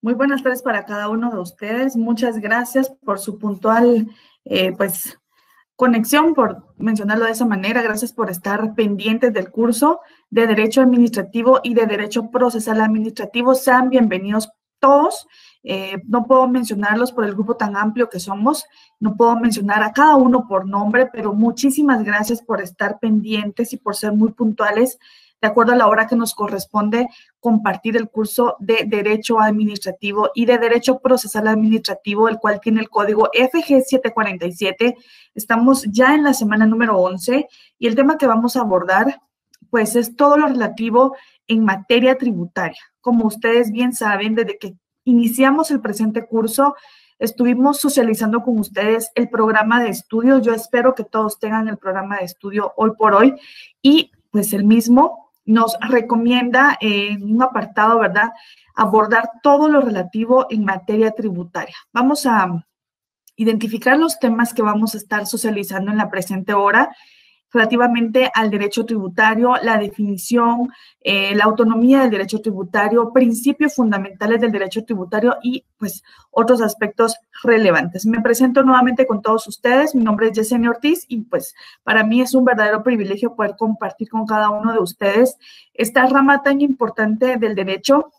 Muy buenas tardes para cada uno de ustedes. Muchas gracias por su puntual, conexión, por mencionarlo de esa manera. Gracias por estar pendientes del curso de Derecho Administrativo y de Derecho Procesal Administrativo. Sean bienvenidos todos. No puedo mencionarlos por el grupo tan amplio que somos. No puedo mencionar a cada uno por nombre, pero muchísimas gracias por estar pendientes y por ser muy puntuales de acuerdo a la hora que nos corresponde compartir el curso de Derecho Administrativo y de Derecho Procesal Administrativo, el cual tiene el código FG747. Estamos ya en la semana número 11 y el tema que vamos a abordar, pues, es todo lo relativo en materia tributaria. Como ustedes bien saben, desde que iniciamos el presente curso, estuvimos socializando con ustedes el programa de estudio. Yo espero que todos tengan el programa de estudio hoy por hoy y pues el mismo nos recomienda en un apartado, ¿verdad?, abordar todo lo relativo en materia tributaria. Vamos a identificar los temas que vamos a estar socializando en la presente hora relativamente al derecho tributario, la definición, la autonomía del derecho tributario, principios fundamentales del derecho tributario y pues otros aspectos relevantes. Me presento nuevamente con todos ustedes. Mi nombre es Yesenia Ortiz y pues para mí es un verdadero privilegio poder compartir con cada uno de ustedes esta rama tan importante del derecho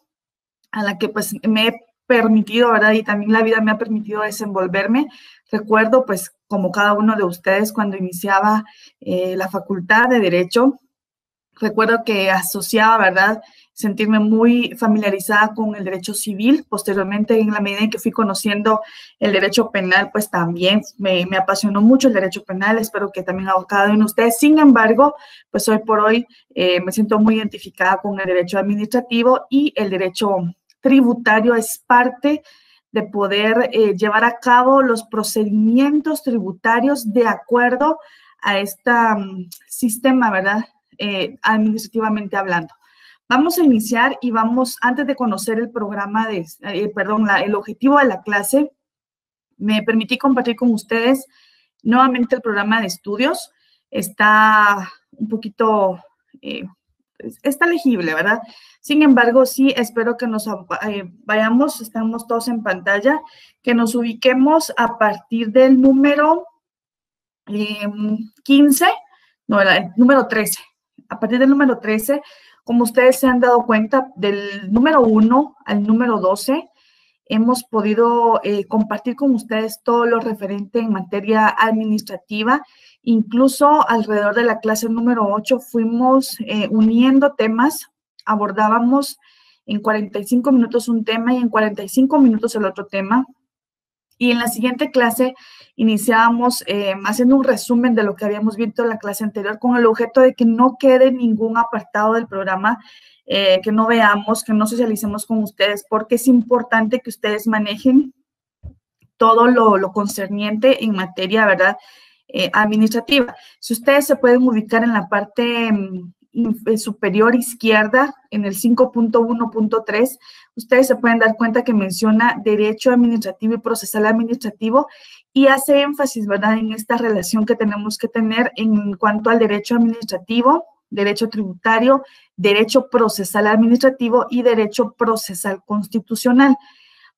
a la que pues me he permitido, ¿verdad? Y también la vida me ha permitido desenvolverme. Recuerdo, pues, como cada uno de ustedes, cuando iniciaba la facultad de Derecho, recuerdo que asociaba, ¿verdad?, sentirme muy familiarizada con el derecho civil. Posteriormente, en la medida en que fui conociendo el derecho penal, pues también me apasionó mucho el derecho penal. Espero que también a cada uno de ustedes. Sin embargo, pues hoy por hoy me siento muy identificada con el derecho administrativo y el derecho tributario es parte de poder llevar a cabo los procedimientos tributarios de acuerdo a este sistema, ¿verdad?, administrativamente hablando. Vamos a iniciar y vamos, antes de conocer el programa el objetivo de la clase, me permití compartir con ustedes nuevamente el programa de estudios. Está un poquito, está legible, ¿verdad? Sin embargo, sí espero que nos vayamos, estamos todos en pantalla, que nos ubiquemos a partir del número 15, no, el número 13. A partir del número 13, como ustedes se han dado cuenta, del número 1 al número 12, hemos podido compartir con ustedes todo lo referente en materia administrativa. Incluso alrededor de la clase número 8 fuimos uniendo temas, abordábamos en 45 minutos un tema y en 45 minutos el otro tema. Y en la siguiente clase iniciábamos haciendo un resumen de lo que habíamos visto en la clase anterior con el objeto de que no quede ningún apartado del programa que no veamos, que no socialicemos con ustedes, porque es importante que ustedes manejen todo lo concerniente en materia, ¿verdad?, administrativa. Si ustedes se pueden ubicar en la parte superior izquierda, en el 5.1.3, ustedes se pueden dar cuenta que menciona derecho administrativo y procesal administrativo y hace énfasis, ¿verdad?, en esta relación que tenemos que tener en cuanto al derecho administrativo, derecho tributario, derecho procesal administrativo y derecho procesal constitucional.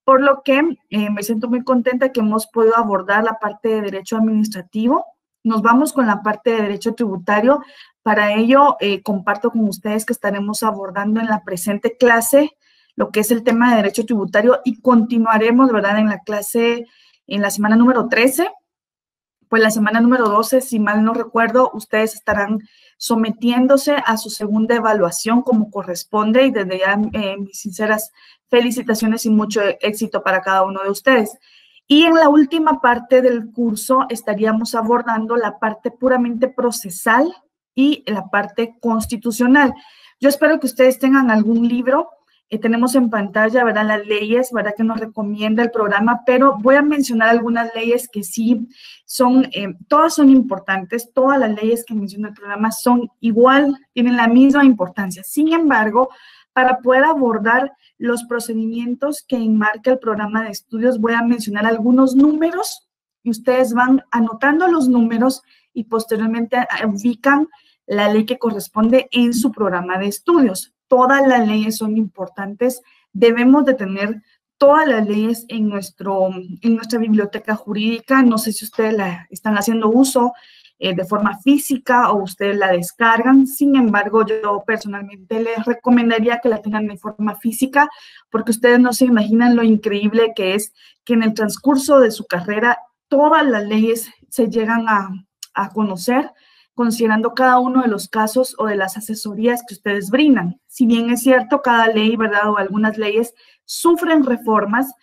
Por lo que me siento muy contenta que hemos podido abordar la parte de derecho administrativo. Nos vamos con la parte de derecho tributario. Para ello, comparto con ustedes que estaremos abordando en la presente clase lo que es el tema de derecho tributario y continuaremos, ¿verdad?, en la clase, en la semana número 13. Pues la semana número 12, si mal no recuerdo, ustedes estarán sometiéndose a su segunda evaluación como corresponde y desde ya mis sinceras felicitaciones y mucho éxito para cada uno de ustedes. Y en la última parte del curso estaríamos abordando la parte puramente procesal y la parte constitucional. Yo espero que ustedes tengan algún libro. Tenemos en pantalla, ¿verdad?, las leyes, ¿verdad?, que nos recomienda el programa, pero voy a mencionar algunas leyes que sí son, todas son importantes, todas las leyes que menciona el programa son igual, tienen la misma importancia. Sin embargo, para poder abordar los procedimientos que enmarca el programa de estudios, voy a mencionar algunos números y ustedes van anotando los números y posteriormente ubican la ley que corresponde en su programa de estudios. Todas las leyes son importantes, debemos de tener todas las leyes en nuestra biblioteca jurídica. No sé si ustedes la están haciendo uso de forma física o ustedes la descargan. Sin embargo, yo personalmente les recomendaría que la tengan de forma física, porque ustedes no se imaginan lo increíble que es que en el transcurso de su carrera todas las leyes se llegan a conocer, considerando cada uno de los casos o de las asesorías que ustedes brindan. Si bien es cierto, cada ley, ¿verdad?, o algunas leyes sufren reformas,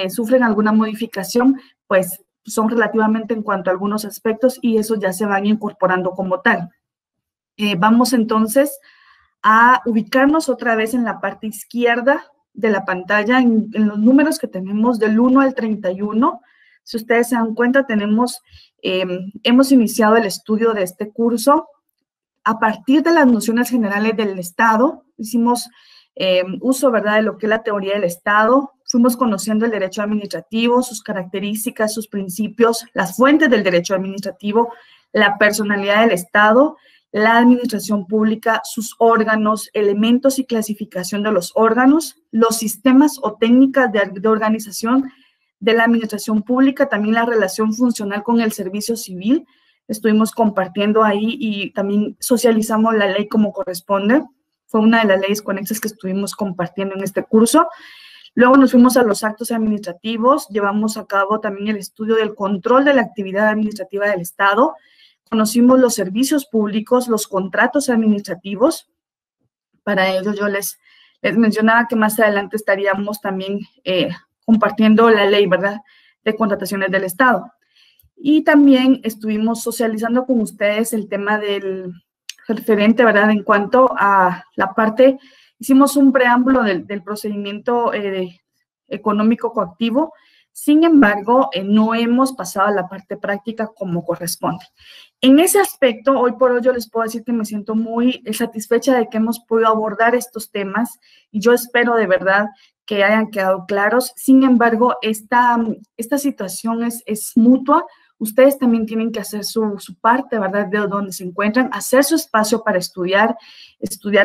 sufren alguna modificación, pues son relativamente en cuanto a algunos aspectos y eso ya se van incorporando como tal. Vamos entonces a ubicarnos otra vez en la parte izquierda de la pantalla, en los números que tenemos del 1 al 31. Si ustedes se dan cuenta, hemos iniciado el estudio de este curso a partir de las nociones generales del Estado. Hicimos uso, ¿verdad?, de lo que es la teoría del Estado. Fuimos conociendo el derecho administrativo, sus características, sus principios, las fuentes del derecho administrativo, la personalidad del Estado, la administración pública, sus órganos, elementos y clasificación de los órganos, los sistemas o técnicas de organización de la administración pública, también la relación funcional con el servicio civil. Estuvimos compartiendo ahí y también socializamos la ley como corresponde. Fue una de las leyes conexas que estuvimos compartiendo en este curso. Luego nos fuimos a los actos administrativos, llevamos a cabo también el estudio del control de la actividad administrativa del Estado, conocimos los servicios públicos, los contratos administrativos. Para ello yo les mencionaba que más adelante estaríamos también compartiendo la ley, ¿verdad?, de contrataciones del Estado. Y también estuvimos socializando con ustedes el tema del referente, ¿verdad?, en cuanto a la parte, hicimos un preámbulo del procedimiento económico coactivo. Sin embargo, no hemos pasado a la parte práctica como corresponde. En ese aspecto, hoy por hoy yo les puedo decir que me siento muy satisfecha de que hemos podido abordar estos temas y yo espero de verdad que hayan quedado claros. Sin embargo, esta situación es mutua. Ustedes también tienen que hacer su parte, ¿verdad?, de donde se encuentran, hacer su espacio para estudiar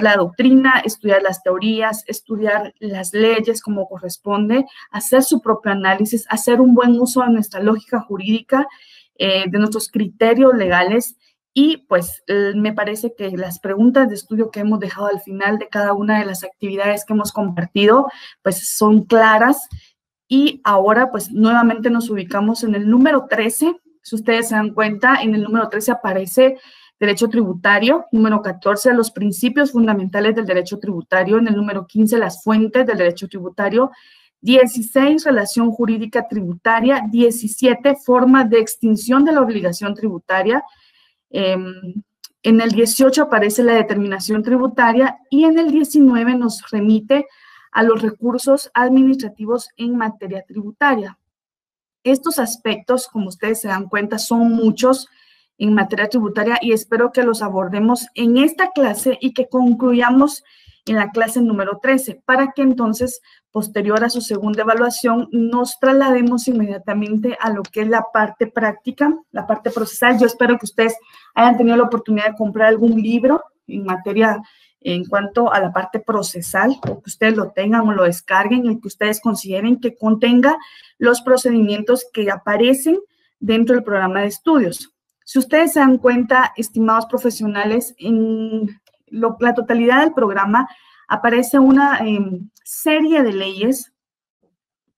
la doctrina, estudiar las teorías, estudiar las leyes como corresponde, hacer su propio análisis, hacer un buen uso de nuestra lógica jurídica, de nuestros criterios legales. Y pues me parece que las preguntas de estudio que hemos dejado al final de cada una de las actividades que hemos compartido, pues son claras. Y ahora pues nuevamente nos ubicamos en el número 13. Si ustedes se dan cuenta, en el número 13 aparece derecho tributario, número 14, los principios fundamentales del derecho tributario, en el número 15, las fuentes del derecho tributario, 16, relación jurídica tributaria, 17, forma de extinción de la obligación tributaria, en el 18 aparece la determinación tributaria y en el 19 nos remite a los recursos administrativos en materia tributaria. Estos aspectos, como ustedes se dan cuenta, son muchos en materia tributaria y espero que los abordemos en esta clase y que concluyamos en la clase número 13, para que entonces, posterior a su segunda evaluación, nos traslademos inmediatamente a lo que es la parte práctica, la parte procesal. Yo espero que ustedes hayan tenido la oportunidad de comprar algún libro en materia, en cuanto a la parte procesal, o que ustedes lo tengan o lo descarguen, y que ustedes consideren que contenga los procedimientos que aparecen dentro del programa de estudios. Si ustedes se dan cuenta, estimados profesionales, en la totalidad del programa aparece una serie de leyes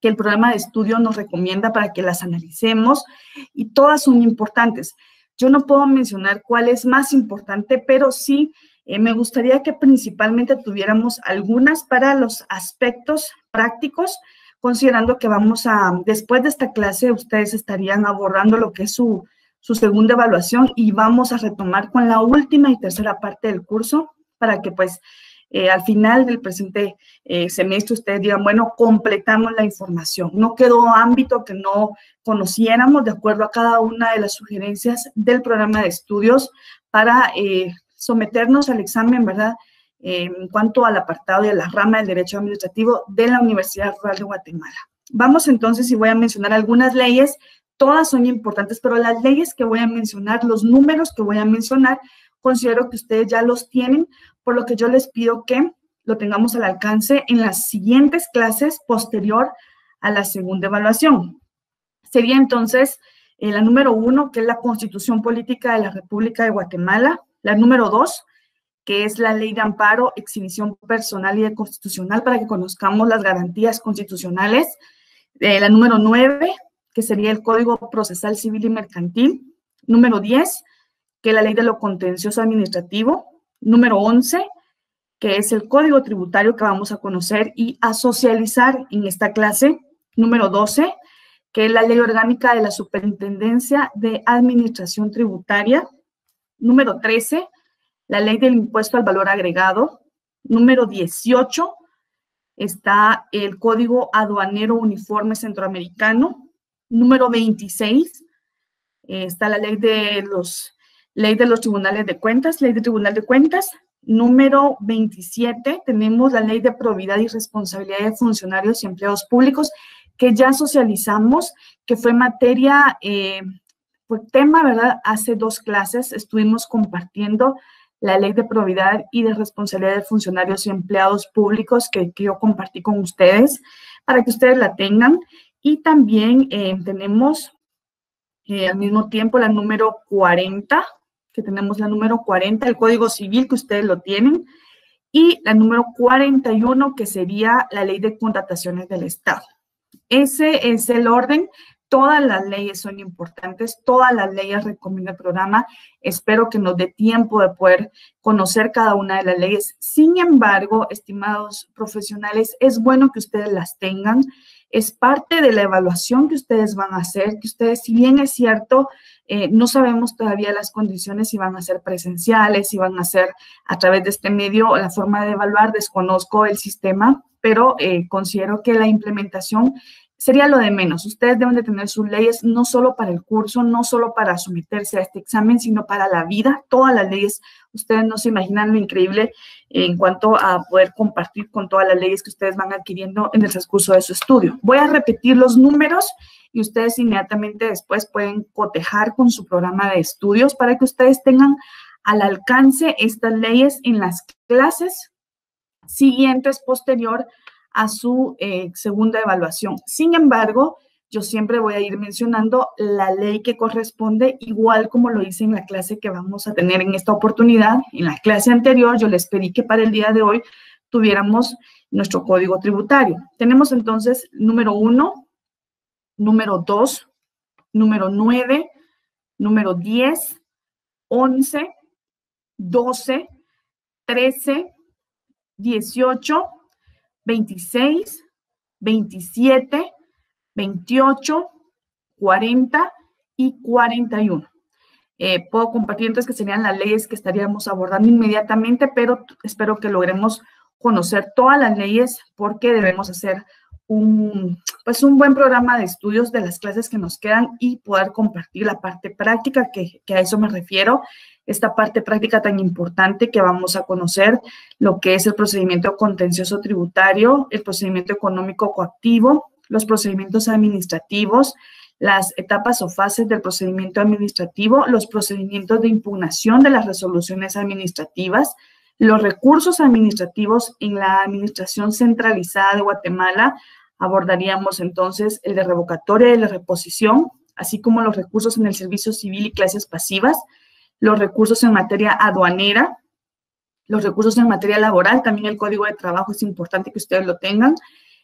que el programa de estudio nos recomienda para que las analicemos, y todas son importantes. Yo no puedo mencionar cuál es más importante, pero sí me gustaría que principalmente tuviéramos algunas para los aspectos prácticos, considerando que después de esta clase, ustedes estarían abordando lo que es su segunda evaluación y vamos a retomar con la última y tercera parte del curso para que pues al final del presente semestre ustedes digan, bueno, completamos la información. No quedó ámbito que no conociéramos de acuerdo a cada una de las sugerencias del programa de estudios para someternos al examen, ¿verdad?, en cuanto al apartado de la rama del Derecho Administrativo de la Universidad Rural de Guatemala. Vamos entonces, y voy a mencionar algunas leyes. Todas son importantes, pero las leyes que voy a mencionar, los números que voy a mencionar, considero que ustedes ya los tienen, por lo que yo les pido que lo tengamos al alcance en las siguientes clases posterior a la segunda evaluación. Sería entonces la número 1, que es la Constitución Política de la República de Guatemala. La número 2, que es la Ley de Amparo, Exhibición Personal y de Constitucional, para que conozcamos las garantías constitucionales. La número 9, que sería el Código Procesal Civil y Mercantil. Número 10, que es la Ley de lo Contencioso Administrativo. Número 11, que es el Código Tributario que vamos a conocer y a socializar en esta clase. Número 12, que es la Ley Orgánica de la Superintendencia de Administración Tributaria. Número 13, la Ley del Impuesto al Valor Agregado. Número 18, está el Código Aduanero Uniforme Centroamericano. Número 26, está la Ley de los Tribunales de Cuentas, Ley de Tribunal de Cuentas. Número 27, tenemos la Ley de Probidad y Responsabilidad de Funcionarios y Empleados Públicos, que ya socializamos, que fue materia, fue tema, ¿verdad? Hace 2 clases estuvimos compartiendo la Ley de Probidad y de Responsabilidad de Funcionarios y Empleados Públicos que yo compartí con ustedes, para que ustedes la tengan. Y también tenemos al mismo tiempo la número 40, que tenemos la número 40, el Código Civil, que ustedes lo tienen, y la número 41, que sería la Ley de Contrataciones del Estado. Ese es el orden. Todas las leyes son importantes, todas las leyes recomienda el programa. Espero que nos dé tiempo de poder conocer cada una de las leyes. Sin embargo, estimados profesionales, es bueno que ustedes las tengan. Es parte de la evaluación que ustedes van a hacer, que ustedes, si bien es cierto, no sabemos todavía las condiciones, si van a ser presenciales, si van a ser a través de este medio, la forma de evaluar, desconozco el sistema, pero considero que la implementación sería lo de menos. Ustedes deben de tener sus leyes no solo para el curso, no solo para someterse a este examen, sino para la vida. Todas las leyes, ustedes no se imaginan lo increíble en cuanto a poder compartir con todas las leyes que ustedes van adquiriendo en el transcurso de su estudio. Voy a repetir los números y ustedes inmediatamente después pueden cotejar con su programa de estudios para que ustedes tengan al alcance estas leyes en las clases siguientes, posterior a su segunda evaluación. Sin embargo, yo siempre voy a ir mencionando la ley que corresponde, igual como lo hice en la clase que vamos a tener en esta oportunidad. En la clase anterior yo les pedí que para el día de hoy tuviéramos nuestro código tributario. Tenemos entonces número 1, número 2, número 9, número 10, 11, 12, 13, 18, 26, 27, 28, 40 y 41. Puedo compartir entonces que serían las leyes que estaríamos abordando inmediatamente, pero espero que logremos conocer todas las leyes porque debemos hacer un buen programa de estudios de las clases que nos quedan y poder compartir la parte práctica, que a eso me refiero. Esta parte práctica tan importante que vamos a conocer, lo que es el procedimiento contencioso tributario, el procedimiento económico coactivo, los procedimientos administrativos, las etapas o fases del procedimiento administrativo, los procedimientos de impugnación de las resoluciones administrativas, los recursos administrativos en la Administración Centralizada de Guatemala. Abordaríamos entonces el de revocatoria y de reposición, así como los recursos en el servicio civil y clases pasivas, los recursos en materia aduanera, los recursos en materia laboral, también el Código de Trabajo es importante que ustedes lo tengan,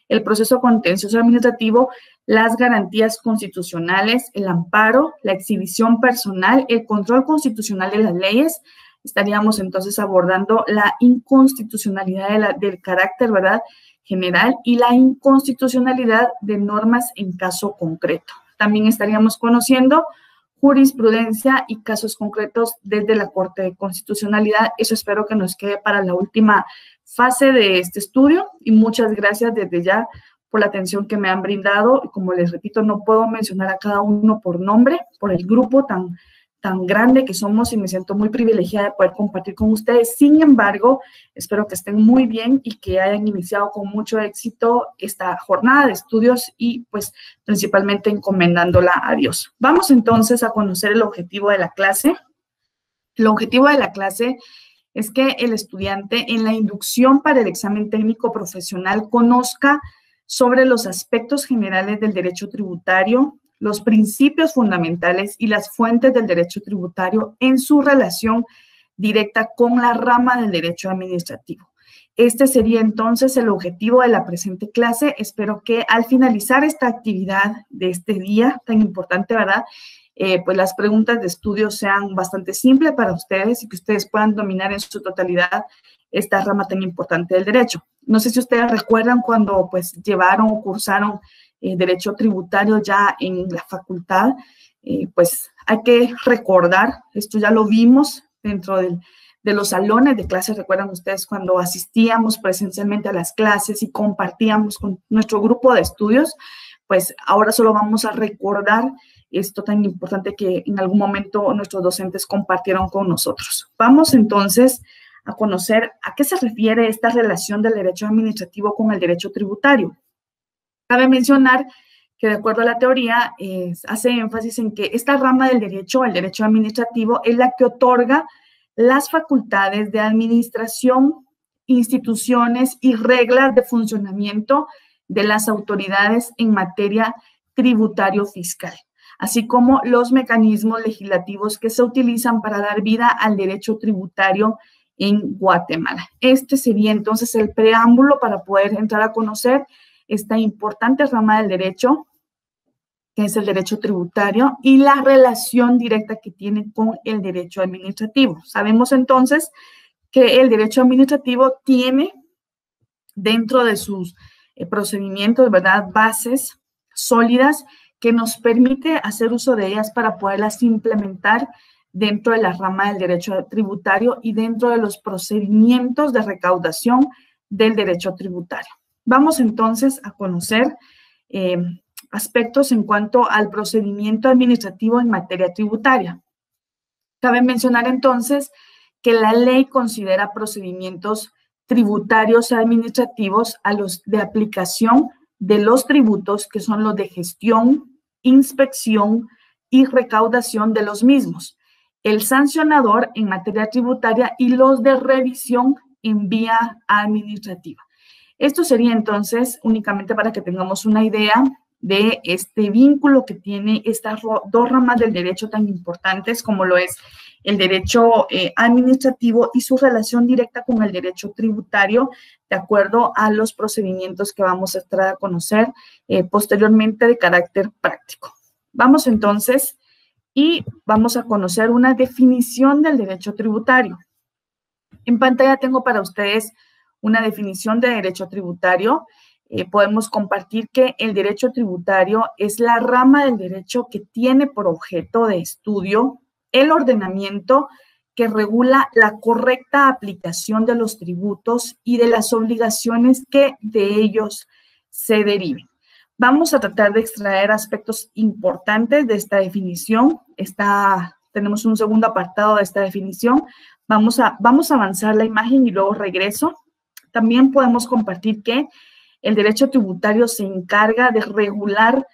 el proceso contencioso administrativo, las garantías constitucionales, el amparo, la exhibición personal, el control constitucional de las leyes. Estaríamos entonces abordando la inconstitucionalidad del carácter, ¿verdad?, general y la inconstitucionalidad de normas en caso concreto. También estaríamos conociendo jurisprudencia y casos concretos desde la Corte de Constitucionalidad. Eso espero que nos quede para la última fase de este estudio y muchas gracias desde ya por la atención que me han brindado. Como les repito, no puedo mencionar a cada uno por nombre, por el grupo tan grande que somos y me siento muy privilegiada de poder compartir con ustedes. Sin embargo, espero que estén muy bien y que hayan iniciado con mucho éxito esta jornada de estudios y pues principalmente encomendándola a Dios. Vamos entonces a conocer el objetivo de la clase. El objetivo de la clase es que el estudiante en la inducción para el examen técnico profesional conozca sobre los aspectos generales del derecho tributario, los principios fundamentales y las fuentes del derecho tributario en su relación directa con la rama del derecho administrativo. Este sería entonces el objetivo de la presente clase. Espero que al finalizar esta actividad de este día tan importante, ¿verdad?, pues las preguntas de estudio sean bastante simples para ustedes y que ustedes puedan dominar en su totalidad esta rama tan importante del derecho. No sé si ustedes recuerdan cuando pues llevaron o cursaron derecho tributario ya en la facultad, pues hay que recordar, esto ya lo vimos dentro de los salones de clases. ¿Recuerdan ustedes cuando asistíamos presencialmente a las clases y compartíamos con nuestro grupo de estudios? Pues ahora solo vamos a recordar esto tan importante que en algún momento nuestros docentes compartieron con nosotros. Vamos entonces a conocer a qué se refiere esta relación del derecho administrativo con el derecho tributario. Cabe mencionar que de acuerdo a la teoría, hace énfasis en que esta rama del derecho, el derecho administrativo, es la que otorga las facultades de administración, instituciones y reglas de funcionamiento de las autoridades en materia tributario-fiscal, así como los mecanismos legislativos que se utilizan para dar vida al derecho tributario en Guatemala. Este sería entonces el preámbulo para poder entrar a conocer esta importante rama del derecho, que es el derecho tributario, y la relación directa que tiene con el derecho administrativo. Sabemos entonces que el derecho administrativo tiene dentro de sus procedimientos, ¿verdad?, bases sólidas que nos permite hacer uso de ellas para poderlas implementar dentro de la rama del derecho tributario y dentro de los procedimientos de recaudación del derecho tributario. Vamos entonces a conocer aspectos en cuanto al procedimiento administrativo en materia tributaria. Cabe mencionar entonces que la ley considera procedimientos tributarios administrativos a los de aplicación de los tributos, que son los de gestión, inspección y recaudación de los mismos, el sancionador en materia tributaria y los de revisión en vía administrativa. Esto sería entonces únicamente para que tengamos una idea de este vínculo que tiene estas dos ramas del derecho tan importantes como lo es el derecho administrativo y su relación directa con el derecho tributario, de acuerdo a los procedimientos que vamos a estar a conocer posteriormente de carácter práctico. Vamos entonces y vamos a conocer una definición del derecho tributario. En pantalla tengo para ustedes una definición de derecho tributario. Podemos compartir que el derecho tributario es la rama del derecho que tiene por objeto de estudio el ordenamiento que regula la correcta aplicación de los tributos y de las obligaciones que de ellos se deriven. Vamos a tratar de extraer aspectos importantes de esta definición. Tenemos un segundo apartado de esta definición. Vamos a avanzar la imagen y luego regreso. También podemos compartir que el derecho tributario se encarga de regular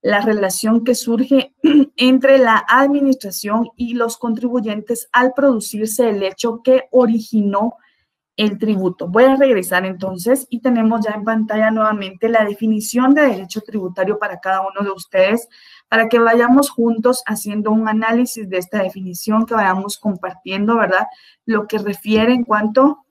la relación que surge entre la administración y los contribuyentes al producirse el hecho que originó el tributo. Voy a regresar entonces y tenemos ya en pantalla nuevamente la definición de derecho tributario para cada uno de ustedes, para que vayamos juntos haciendo un análisis de esta definición, que vayamos compartiendo, ¿verdad?, lo que refiere en cuanto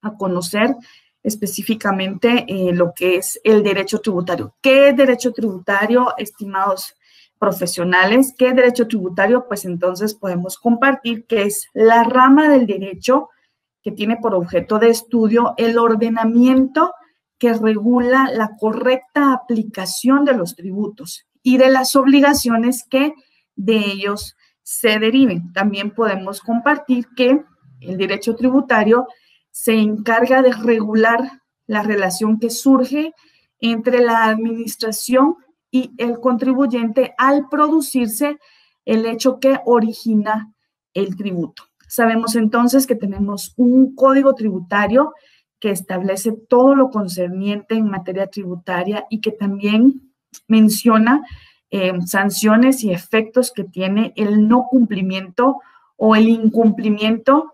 a conocer específicamente lo que es el derecho tributario. ¿Qué es derecho tributario, estimados profesionales? ¿Qué es derecho tributario? Pues entonces podemos compartir que es la rama del derecho que tiene por objeto de estudio el ordenamiento que regula la correcta aplicación de los tributos y de las obligaciones que de ellos se deriven. También podemos compartir que el derecho tributario se encarga de regular la relación que surge entre la administración y el contribuyente al producirse el hecho que origina el tributo. Sabemos entonces que tenemos un código tributario que establece todo lo concerniente en materia tributaria y que también menciona sanciones y efectos que tiene el no cumplimiento o el incumplimiento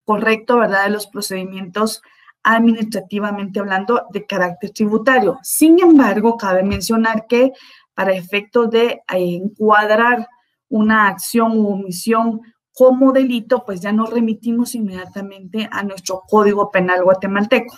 correcto, ¿verdad?, de los procedimientos administrativamente hablando, de carácter tributario. Sin embargo, cabe mencionar que para efectos de encuadrar una acción u omisión como delito, pues ya nos remitimos inmediatamente a nuestro Código Penal guatemalteco.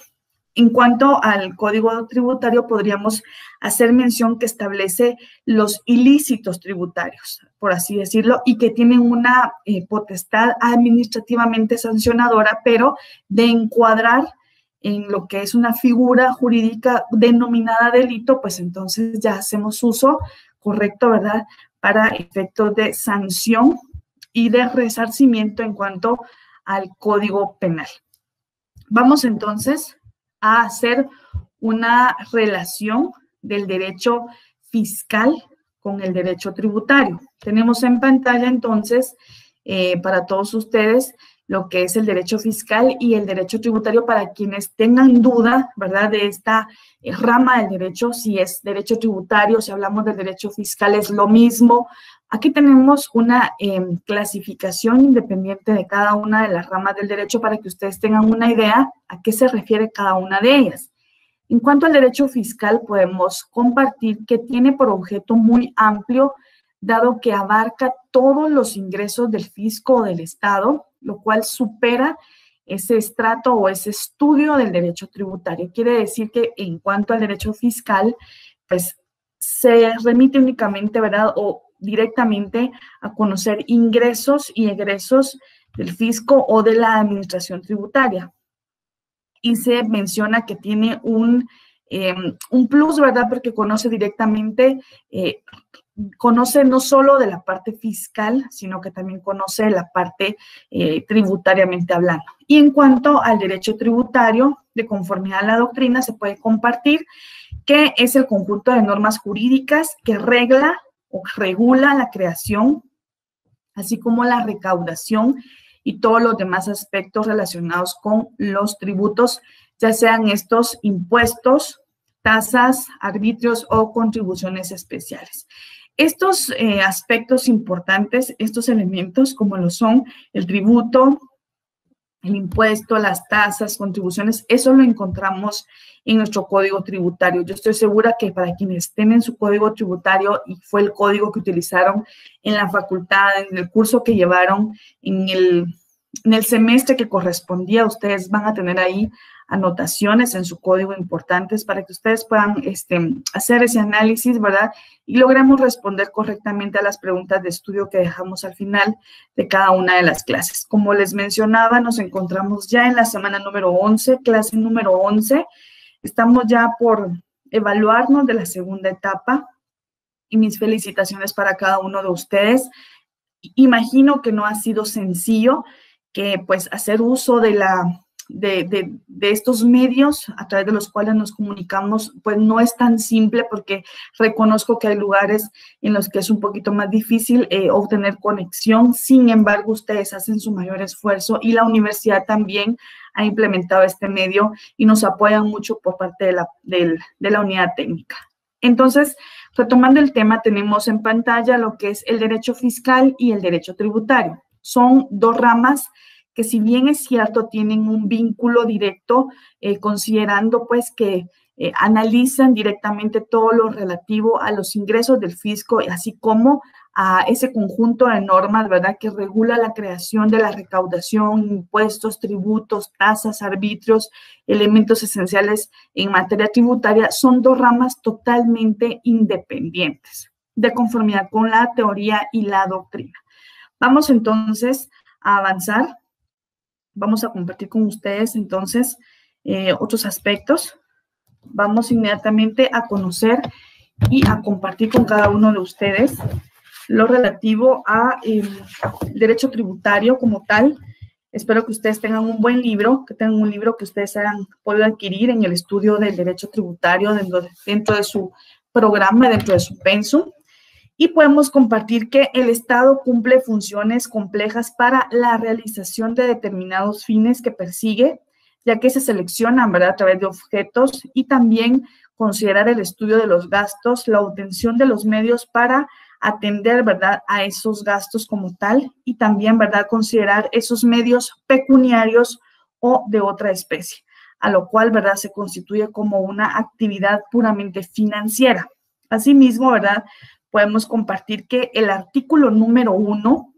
En cuanto al Código Tributario, podríamos hacer mención que establece los ilícitos tributarios, por así decirlo, y que tienen una potestad administrativamente sancionadora, pero de encuadrar en lo que es una figura jurídica denominada delito, pues entonces ya hacemos uso correcto, ¿verdad?, para efectos de sanción y de resarcimiento en cuanto al Código Penal. Vamos entonces a hacer una relación del derecho fiscal con el derecho tributario. Tenemos en pantalla entonces para todos ustedes lo que es el derecho fiscal y el derecho tributario para quienes tengan duda, ¿verdad?, de esta rama del derecho, si es derecho tributario, si hablamos del derecho fiscal, es lo mismo. Aquí tenemos una clasificación independiente de cada una de las ramas del derecho para que ustedes tengan una idea a qué se refiere cada una de ellas. En cuanto al derecho fiscal, podemos compartir que tiene por objeto muy amplio, dado que abarca todos los ingresos del fisco o del Estado, lo cual supera ese estrato o ese estudio del derecho tributario. Quiere decir que en cuanto al derecho fiscal, pues se remite únicamente, ¿verdad?, o directamente a conocer ingresos y egresos del fisco o de la administración tributaria. Y se menciona que tiene un plus, ¿verdad?, porque conoce directamente, conoce no solo de la parte fiscal, sino que también conoce la parte tributariamente hablando. Y en cuanto al derecho tributario, de conformidad a la doctrina, se puede compartir que es el conjunto de normas jurídicas que regla o regula la creación, así como la recaudación y todos los demás aspectos relacionados con los tributos, ya sean estos impuestos, tasas, arbitrios o contribuciones especiales. Estos aspectos importantes, estos elementos como lo son el tributo, el impuesto, las tasas, contribuciones, eso lo encontramos en nuestro código tributario. Yo estoy segura que para quienes tienen su código tributario y fue el código que utilizaron en la facultad, en el curso que llevaron, en el semestre que correspondía, ustedes van a tener ahí anotaciones en su código importantes para que ustedes puedan hacer ese análisis, ¿verdad? Y logremos responder correctamente a las preguntas de estudio que dejamos al final de cada una de las clases. Como les mencionaba, nos encontramos ya en la semana número 11, clase número 11. Estamos ya por evaluarnos de la segunda etapa y mis felicitaciones para cada uno de ustedes. Imagino que no ha sido sencillo, que pues hacer uso de estos medios a través de los cuales nos comunicamos, pues no es tan simple, porque reconozco que hay lugares en los que es un poquito más difícil obtener conexión. Sin embargo, ustedes hacen su mayor esfuerzo y la universidad también ha implementado este medio y nos apoyan mucho por parte de la unidad técnica. Entonces, retomando el tema, tenemos en pantalla lo que es el derecho fiscal y el derecho tributario. Son dos ramas que, si bien es cierto, tienen un vínculo directo, considerando pues que analizan directamente todo lo relativo a los ingresos del fisco, así como a ese conjunto de normas, ¿verdad?, que regula la creación de la recaudación, impuestos, tributos, tasas, arbitrios, elementos esenciales en materia tributaria. Son dos ramas totalmente independientes, de conformidad con la teoría y la doctrina. Vamos entonces a avanzar. Vamos a compartir con ustedes entonces otros aspectos. Vamos inmediatamente a conocer y a compartir con cada uno de ustedes lo relativo a derecho tributario como tal. Espero que ustedes tengan un buen libro, que tengan un libro que ustedes hayan podido adquirir en el estudio del derecho tributario dentro de su programa, dentro de su pensum. Y podemos compartir que el Estado cumple funciones complejas para la realización de determinados fines que persigue, ya que se seleccionan, ¿verdad?, a través de objetos, y también considerar el estudio de los gastos, la obtención de los medios para atender, ¿verdad?, a esos gastos como tal, y también, ¿verdad?, considerar esos medios pecuniarios o de otra especie. a lo cual, ¿verdad?, se constituye como una actividad puramente financiera. Asimismo, ¿verdad?, podemos compartir que el artículo número 1,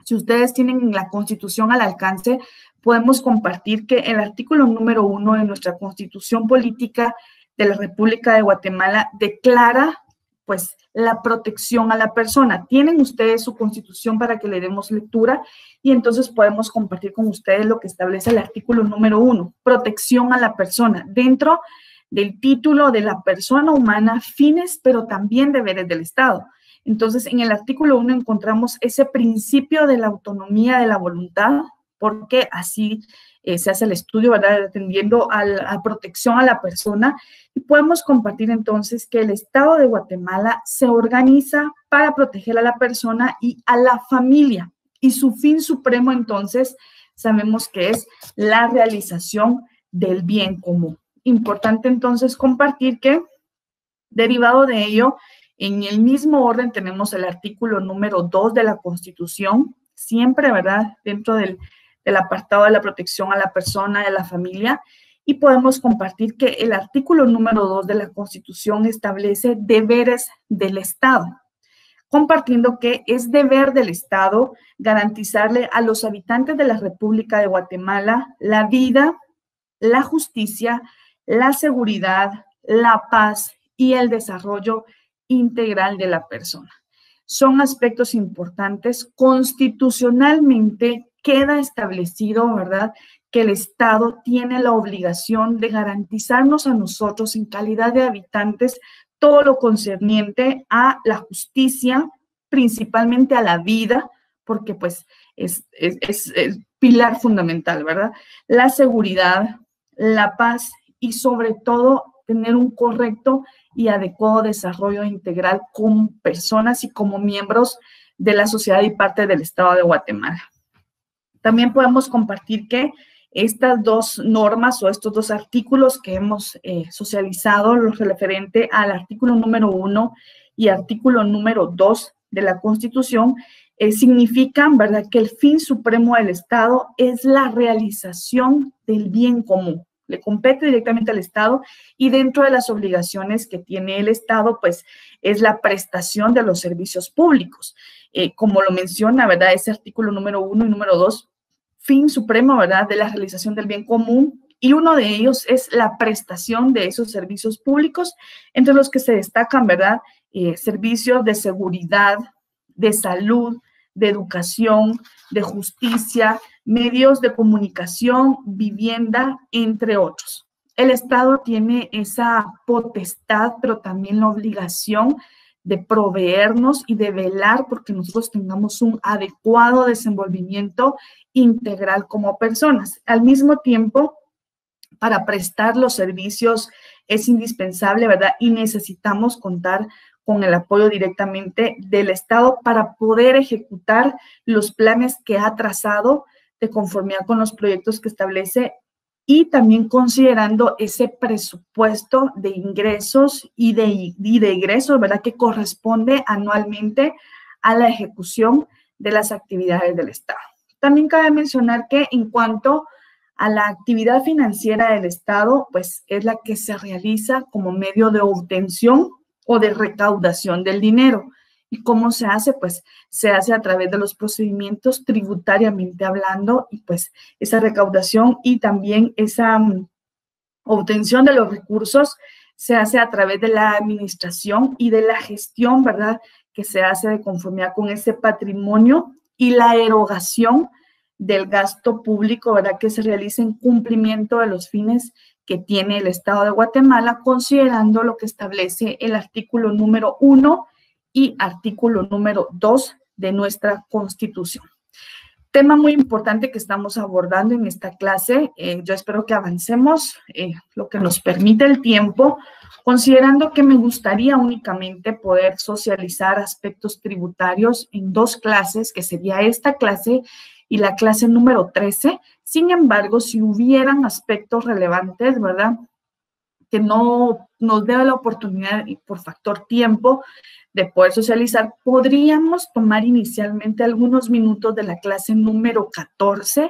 si ustedes tienen la Constitución al alcance, podemos compartir que el artículo número 1 de nuestra Constitución Política de la República de Guatemala declara, pues, la protección a la persona. Tienen ustedes su Constitución para que le demos lectura y entonces podemos compartir con ustedes lo que establece el artículo número 1, protección a la persona, dentro del título de la persona humana, fines, pero también deberes del Estado. Entonces, en el artículo 1 encontramos ese principio de la autonomía de la voluntad, porque así se hace el estudio, ¿verdad?, atendiendo a la protección a la persona, y podemos compartir entonces que el Estado de Guatemala se organiza para proteger a la persona y a la familia, y su fin supremo entonces sabemos que es la realización del bien común. Importante entonces compartir que, derivado de ello, en el mismo orden tenemos el artículo número 2 de la Constitución, siempre, ¿verdad?, dentro del apartado de la protección a la persona y a la familia, y podemos compartir que el artículo número 2 de la Constitución establece deberes del Estado, compartiendo que es deber del Estado garantizarle a los habitantes de la República de Guatemala la vida, la justicia, la seguridad, la paz y el desarrollo integral de la persona. Son aspectos importantes. Constitucionalmente queda establecido, ¿verdad?, que el Estado tiene la obligación de garantizarnos a nosotros en calidad de habitantes todo lo concerniente a la justicia, principalmente a la vida, porque pues es pilar fundamental, ¿verdad? La seguridad, la paz y sobre todo tener un correcto y adecuado desarrollo integral como personas y como miembros de la sociedad y parte del Estado de Guatemala. También podemos compartir que estas dos normas o estos dos artículos que hemos socializado, lo referente al artículo número 1 y artículo número 2 de la Constitución, significan, ¿verdad?, que el fin supremo del Estado es la realización del bien común. Le compete directamente al Estado y dentro de las obligaciones que tiene el Estado, pues, es la prestación de los servicios públicos. Como lo menciona, ¿verdad?, ese artículo número 1 y número 2, fin supremo, ¿verdad?, de la realización del bien común, y uno de ellos es la prestación de esos servicios públicos, entre los que se destacan, ¿verdad?, servicios de seguridad, de salud, de educación, de justicia, medios de comunicación, vivienda, entre otros. El Estado tiene esa potestad, pero también la obligación de proveernos y de velar porque nosotros tengamos un adecuado desenvolvimiento integral como personas. Al mismo tiempo, para prestar los servicios es indispensable, ¿verdad?, y necesitamos contar con el apoyo directamente del Estado para poder ejecutar los planes que ha trazado de conformidad con los proyectos que establece y también considerando ese presupuesto de ingresos y de egresos, ¿verdad?, que corresponde anualmente a la ejecución de las actividades del Estado. También cabe mencionar que en cuanto a la actividad financiera del Estado, pues es la que se realiza como medio de obtención o de recaudación del dinero. ¿Y cómo se hace? Pues se hace a través de los procedimientos tributariamente hablando y pues esa recaudación y también esa obtención de los recursos se hace a través de la administración y de la gestión, ¿verdad?, que se hace de conformidad con ese patrimonio y la erogación del gasto público, ¿verdad?, que se realiza en cumplimiento de los fines que tiene el Estado de Guatemala, considerando lo que establece el artículo número 1 y artículo número 2 de nuestra Constitución. Tema muy importante que estamos abordando en esta clase. Yo espero que avancemos lo que nos permite el tiempo, considerando que me gustaría únicamente poder socializar aspectos tributarios en dos clases, que sería esta clase y la clase número 13. Sin embargo, si hubieran aspectos relevantes, ¿verdad?, que no nos dé la oportunidad y por factor tiempo de poder socializar, podríamos tomar inicialmente algunos minutos de la clase número 14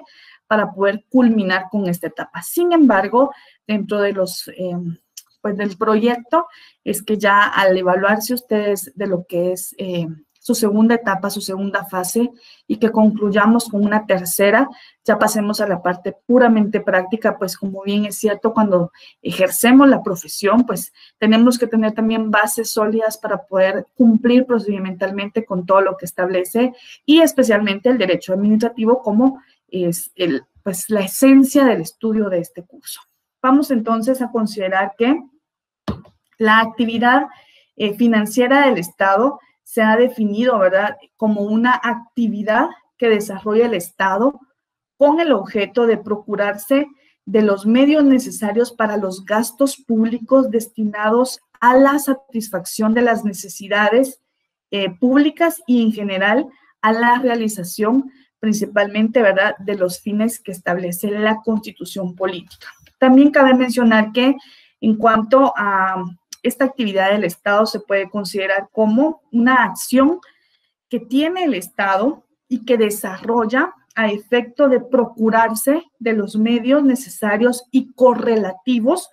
para poder culminar con esta etapa. Sin embargo, dentro de del proyecto, es que ya al evaluarse ustedes de lo que es su segunda etapa, su segunda fase, y que concluyamos con una tercera, ya pasemos a la parte puramente práctica, pues como bien es cierto, cuando ejercemos la profesión, pues tenemos que tener también bases sólidas para poder cumplir procedimentalmente con todo lo que establece, y especialmente el derecho administrativo como es la esencia del estudio de este curso. Vamos entonces a considerar que la actividad financiera del Estado se ha definido, ¿verdad?, como una actividad que desarrolla el Estado con el objeto de procurarse de los medios necesarios para los gastos públicos destinados a la satisfacción de las necesidades públicas y en general a la realización principalmente, ¿verdad?, de los fines que establece la Constitución política. También cabe mencionar que en cuanto a esta actividad del Estado se puede considerar como una acción que tiene el Estado y que desarrolla a efecto de procurarse de los medios necesarios y correlativos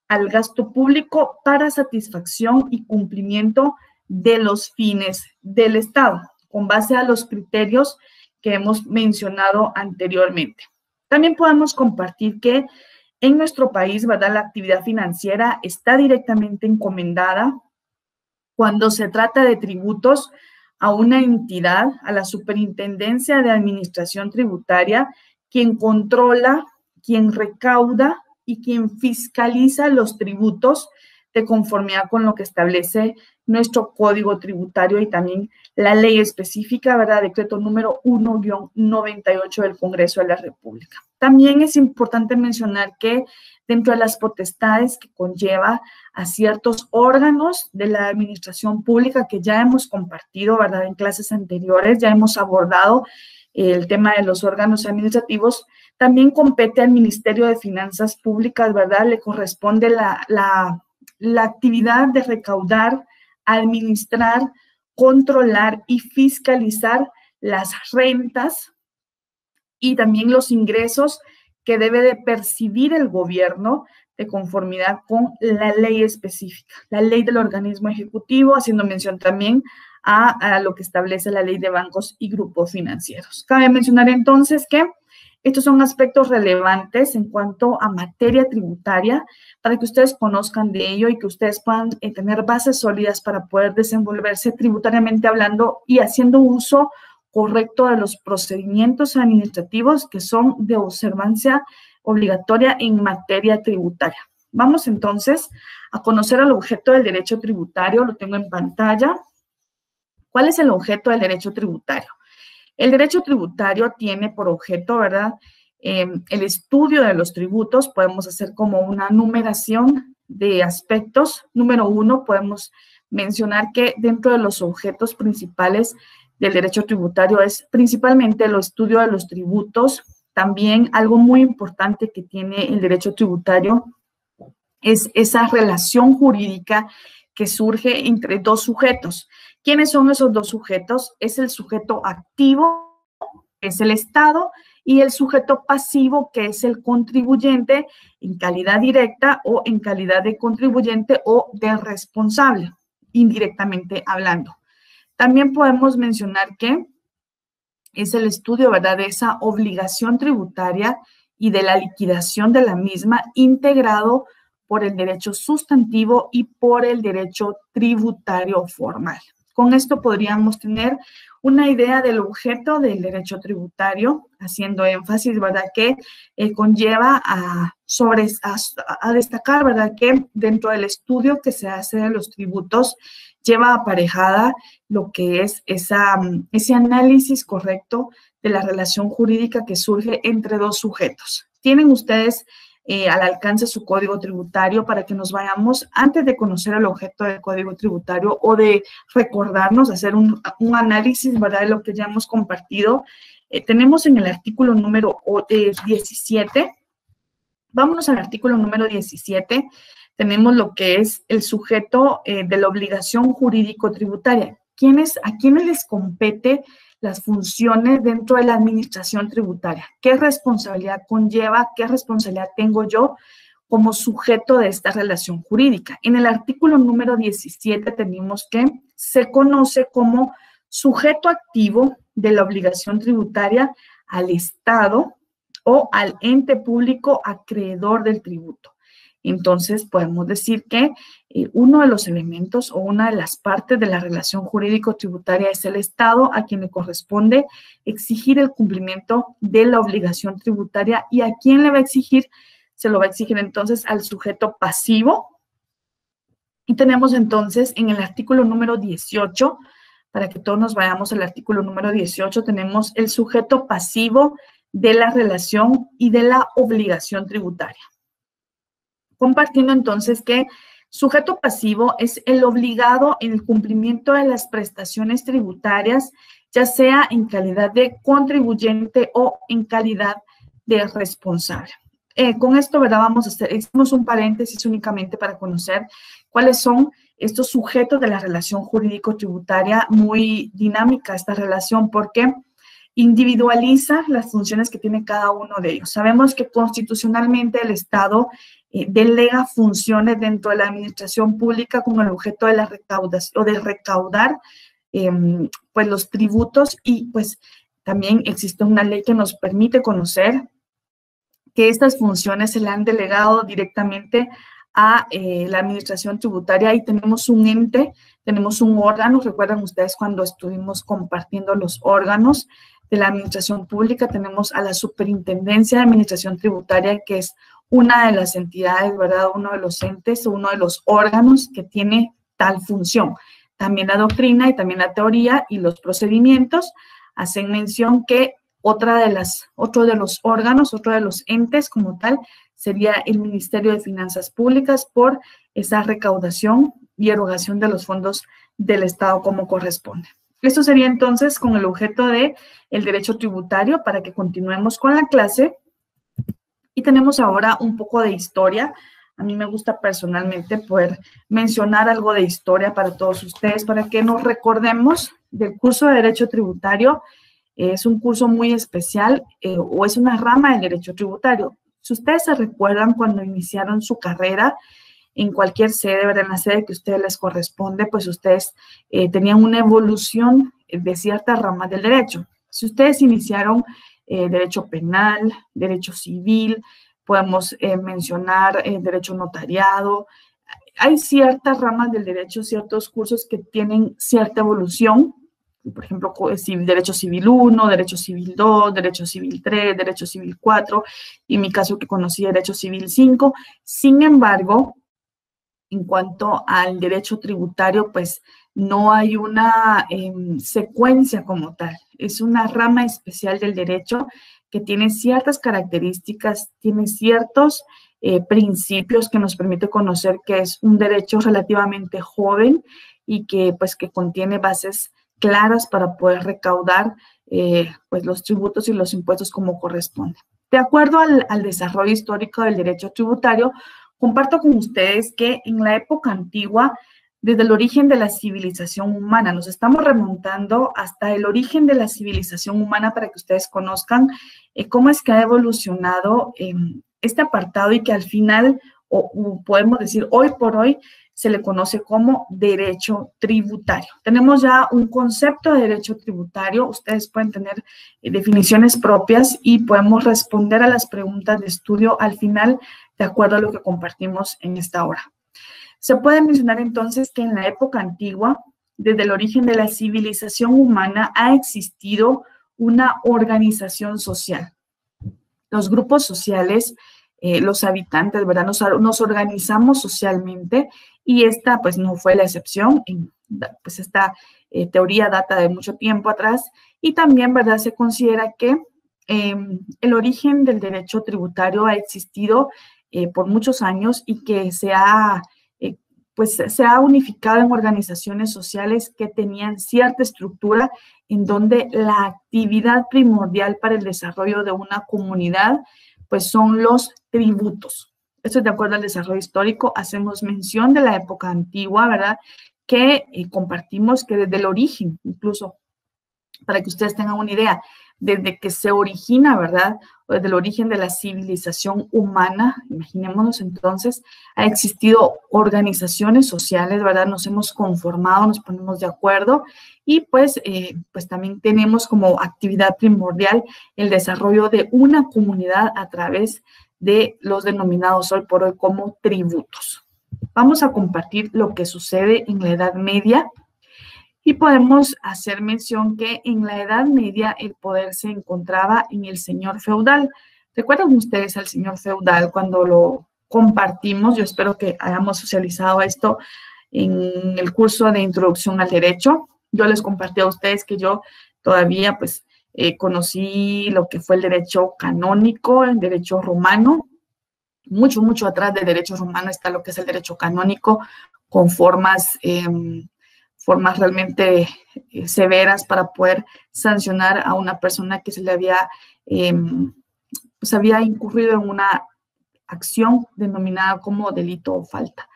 al gasto público para satisfacción y cumplimiento de los fines del Estado, con base a los criterios que hemos mencionado anteriormente. También podemos compartir que en nuestro país, ¿verdad?, la actividad financiera está directamente encomendada cuando se trata de tributos a una entidad, a la Superintendencia de Administración Tributaria, quien controla, quien recauda y quien fiscaliza los tributos de conformidad con lo que establece nuestro Código Tributario y también la ley específica, ¿verdad?, decreto número 1-98 del Congreso de la República. También es importante mencionar que dentro de las potestades que conlleva a ciertos órganos de la administración pública que ya hemos compartido, ¿verdad?, en clases anteriores, ya hemos abordado el tema de los órganos administrativos, también compete al Ministerio de Finanzas Públicas, ¿verdad?, le corresponde la actividad de recaudar, administrar, controlar y fiscalizar las rentas y también los ingresos que debe de percibir el gobierno de conformidad con la ley específica, la ley del organismo ejecutivo, haciendo mención también a lo que establece la ley de bancos y grupos financieros. Cabe mencionar entonces que estos son aspectos relevantes en cuanto a materia tributaria para que ustedes conozcan de ello y que ustedes puedan tener bases sólidas para poder desenvolverse tributariamente hablando y haciendo uso correcto de los procedimientos administrativos que son de observancia obligatoria en materia tributaria. Vamos entonces a conocer el objeto del derecho tributario, lo tengo en pantalla. ¿Cuál es el objeto del derecho tributario? El derecho tributario tiene por objeto, ¿verdad?, el estudio de los tributos. Podemos hacer como una numeración de aspectos. Número 1, podemos mencionar que dentro de los objetos principales del derecho tributario es principalmente el estudio de los tributos. También algo muy importante que tiene el derecho tributario es esa relación jurídica que surge entre dos sujetos. ¿Quiénes son esos dos sujetos? Es el sujeto activo, que es el Estado, y el sujeto pasivo, que es el contribuyente en calidad directa o en calidad de contribuyente o de responsable, indirectamente hablando. También podemos mencionar que es el estudio, ¿verdad?, de esa obligación tributaria y de la liquidación de la misma, integrado por el derecho sustantivo y por el derecho tributario formal. Con esto podríamos tener una idea del objeto del derecho tributario, haciendo énfasis, ¿verdad?, que conlleva a destacar, ¿verdad?, que dentro del estudio que se hace de los tributos lleva aparejada lo que es ese análisis correcto de la relación jurídica que surge entre dos sujetos. Tienen ustedes al alcance su código tributario para que nos vayamos, antes de conocer el objeto del código tributario o de recordarnos, hacer un análisis, ¿verdad?, de lo que ya hemos compartido. Tenemos en el artículo número 17, vámonos al artículo número 17, tenemos lo que es el sujeto de la obligación jurídico-tributaria. ¿A quiénes les compete las funciones dentro de la administración tributaria. ¿Qué responsabilidad conlleva? ¿Qué responsabilidad tengo yo como sujeto de esta relación jurídica? En el artículo número 17 tenemos que se conoce como sujeto activo de la obligación tributaria al Estado o al ente público acreedor del tributo. Entonces, podemos decir que uno de los elementos o una de las partes de la relación jurídico-tributaria es el Estado, a quien le corresponde exigir el cumplimiento de la obligación tributaria. ¿Y a quién le va a exigir? Se lo va a exigir entonces al sujeto pasivo. Y tenemos entonces en el artículo número 18, para que todos nos vayamos al artículo número 18, tenemos el sujeto pasivo de la relación y de la obligación tributaria. Compartiendo entonces que sujeto pasivo es el obligado en el cumplimiento de las prestaciones tributarias, ya sea en calidad de contribuyente o en calidad de responsable. Con esto, ¿verdad? Hicimos un paréntesis únicamente para conocer cuáles son estos sujetos de la relación jurídico-tributaria. Muy dinámica esta relación porque individualiza las funciones que tiene cada uno de ellos. Sabemos que constitucionalmente el Estado delega funciones dentro de la administración pública con el objeto de la recaudación o de recaudar pues los tributos, y pues también existe una ley que nos permite conocer que estas funciones se le han delegado directamente a la administración tributaria, y tenemos un ente, tenemos un órgano. Recuerdan ustedes cuando estuvimos compartiendo los órganos de la administración pública, tenemos a la Superintendencia de Administración Tributaria, que es una de las entidades, ¿verdad? Uno de los entes, uno de los órganos que tiene tal función. También la doctrina y también la teoría y los procedimientos hacen mención que otro de los órganos, otro de los entes como tal, sería el Ministerio de Finanzas Públicas por esa recaudación y erogación de los fondos del Estado como corresponde. Esto sería entonces con el objeto del derecho tributario, para que continuemos con la clase. Y tenemos ahora un poco de historia. A mí me gusta personalmente poder mencionar algo de historia para todos ustedes, para que nos recordemos del curso de Derecho Tributario. Es un curso muy especial o es una rama del derecho tributario. Si ustedes se recuerdan cuando iniciaron su carrera en cualquier sede, ¿verdad? En la sede que a ustedes les corresponde, pues ustedes tenían una evolución de ciertas ramas del derecho. Si ustedes iniciaron derecho penal, derecho civil, podemos mencionar derecho notariado. Hay ciertas ramas del derecho, ciertos cursos que tienen cierta evolución. Por ejemplo, derecho civil 1, derecho civil 2, derecho civil 3, derecho civil 4, y en mi caso que conocí derecho civil 5. Sin embargo, en cuanto al derecho tributario, pues no hay una secuencia como tal. Es una rama especial del derecho que tiene ciertas características, tiene ciertos principios que nos permite conocer que es un derecho relativamente joven y que pues que contiene bases claras para poder recaudar pues los tributos y los impuestos como corresponde. De acuerdo al desarrollo histórico del derecho tributario, comparto con ustedes que en la época antigua, desde el origen de la civilización humana, nos estamos remontando hasta el origen de la civilización humana para que ustedes conozcan cómo es que ha evolucionado este apartado, y que al final, o podemos decir hoy por hoy, se le conoce como derecho tributario. Tenemos ya un concepto de derecho tributario. Ustedes pueden tener definiciones propias y podemos responder a las preguntas de estudio al final de acuerdo a lo que compartimos en esta hora. Se puede mencionar entonces que en la época antigua, desde el origen de la civilización humana, ha existido una organización social. Los grupos sociales, los habitantes, ¿verdad? Nos organizamos socialmente, y esta pues no fue la excepción. Pues esta teoría data de mucho tiempo atrás, y también, ¿verdad? Se considera que el origen del derecho tributario ha existido por muchos años, y que se ha unificado en organizaciones sociales que tenían cierta estructura, en donde la actividad primordial para el desarrollo de una comunidad pues son los tributos. Esto es de acuerdo al desarrollo histórico. Hacemos mención de la época antigua, ¿verdad? Que compartimos que desde el origen, incluso Para que ustedes tengan una idea, desde que se origina, ¿verdad? O desde el origen de la civilización humana, imaginémonos entonces, ha existido organizaciones sociales, ¿verdad? Nos hemos conformado, nos ponemos de acuerdo y pues también tenemos como actividad primordial el desarrollo de una comunidad a través de los denominados hoy por hoy como tributos. Vamos a compartir lo que sucede en la Edad Media. Y podemos hacer mención que en la Edad Media el poder se encontraba en el señor feudal. ¿Recuerdan ustedes al señor feudal cuando lo compartimos? Yo espero que hayamos socializado esto en el curso de Introducción al Derecho. Yo les compartí a ustedes que yo todavía pues conocí lo que fue el derecho canónico, el derecho romano. Mucho, mucho atrás del derecho romano está lo que es el derecho canónico con formas realmente severas para poder sancionar a una persona que se le había, pues había incurrido en una acción denominada como delito o falta.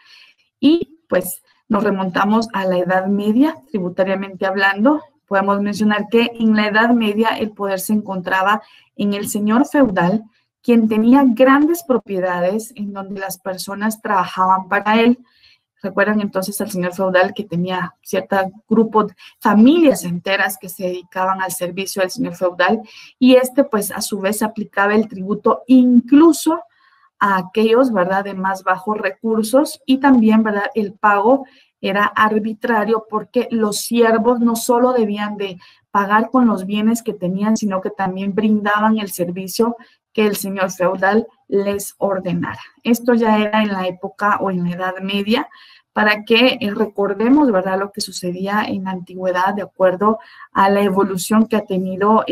Y pues nos remontamos a la Edad Media, tributariamente hablando. Podemos mencionar que en la Edad Media el poder se encontraba en el señor feudal, quien tenía grandes propiedades en donde las personas trabajaban para él. Recuerdan entonces al señor feudal que tenía cierto grupo, familias enteras que se dedicaban al servicio del señor feudal y pues a su vez aplicaba el tributo incluso a aquellos, ¿verdad?, de más bajos recursos y también, ¿verdad?, el pago era arbitrario porque los siervos no solo debían de pagar con los bienes que tenían, sino que también brindaban el servicio que el señor feudal les ordenara. Esto ya era en la época o en la Edad Media, para que recordemos, ¿verdad?, lo que sucedía en la antigüedad de acuerdo a la evolución que ha tenido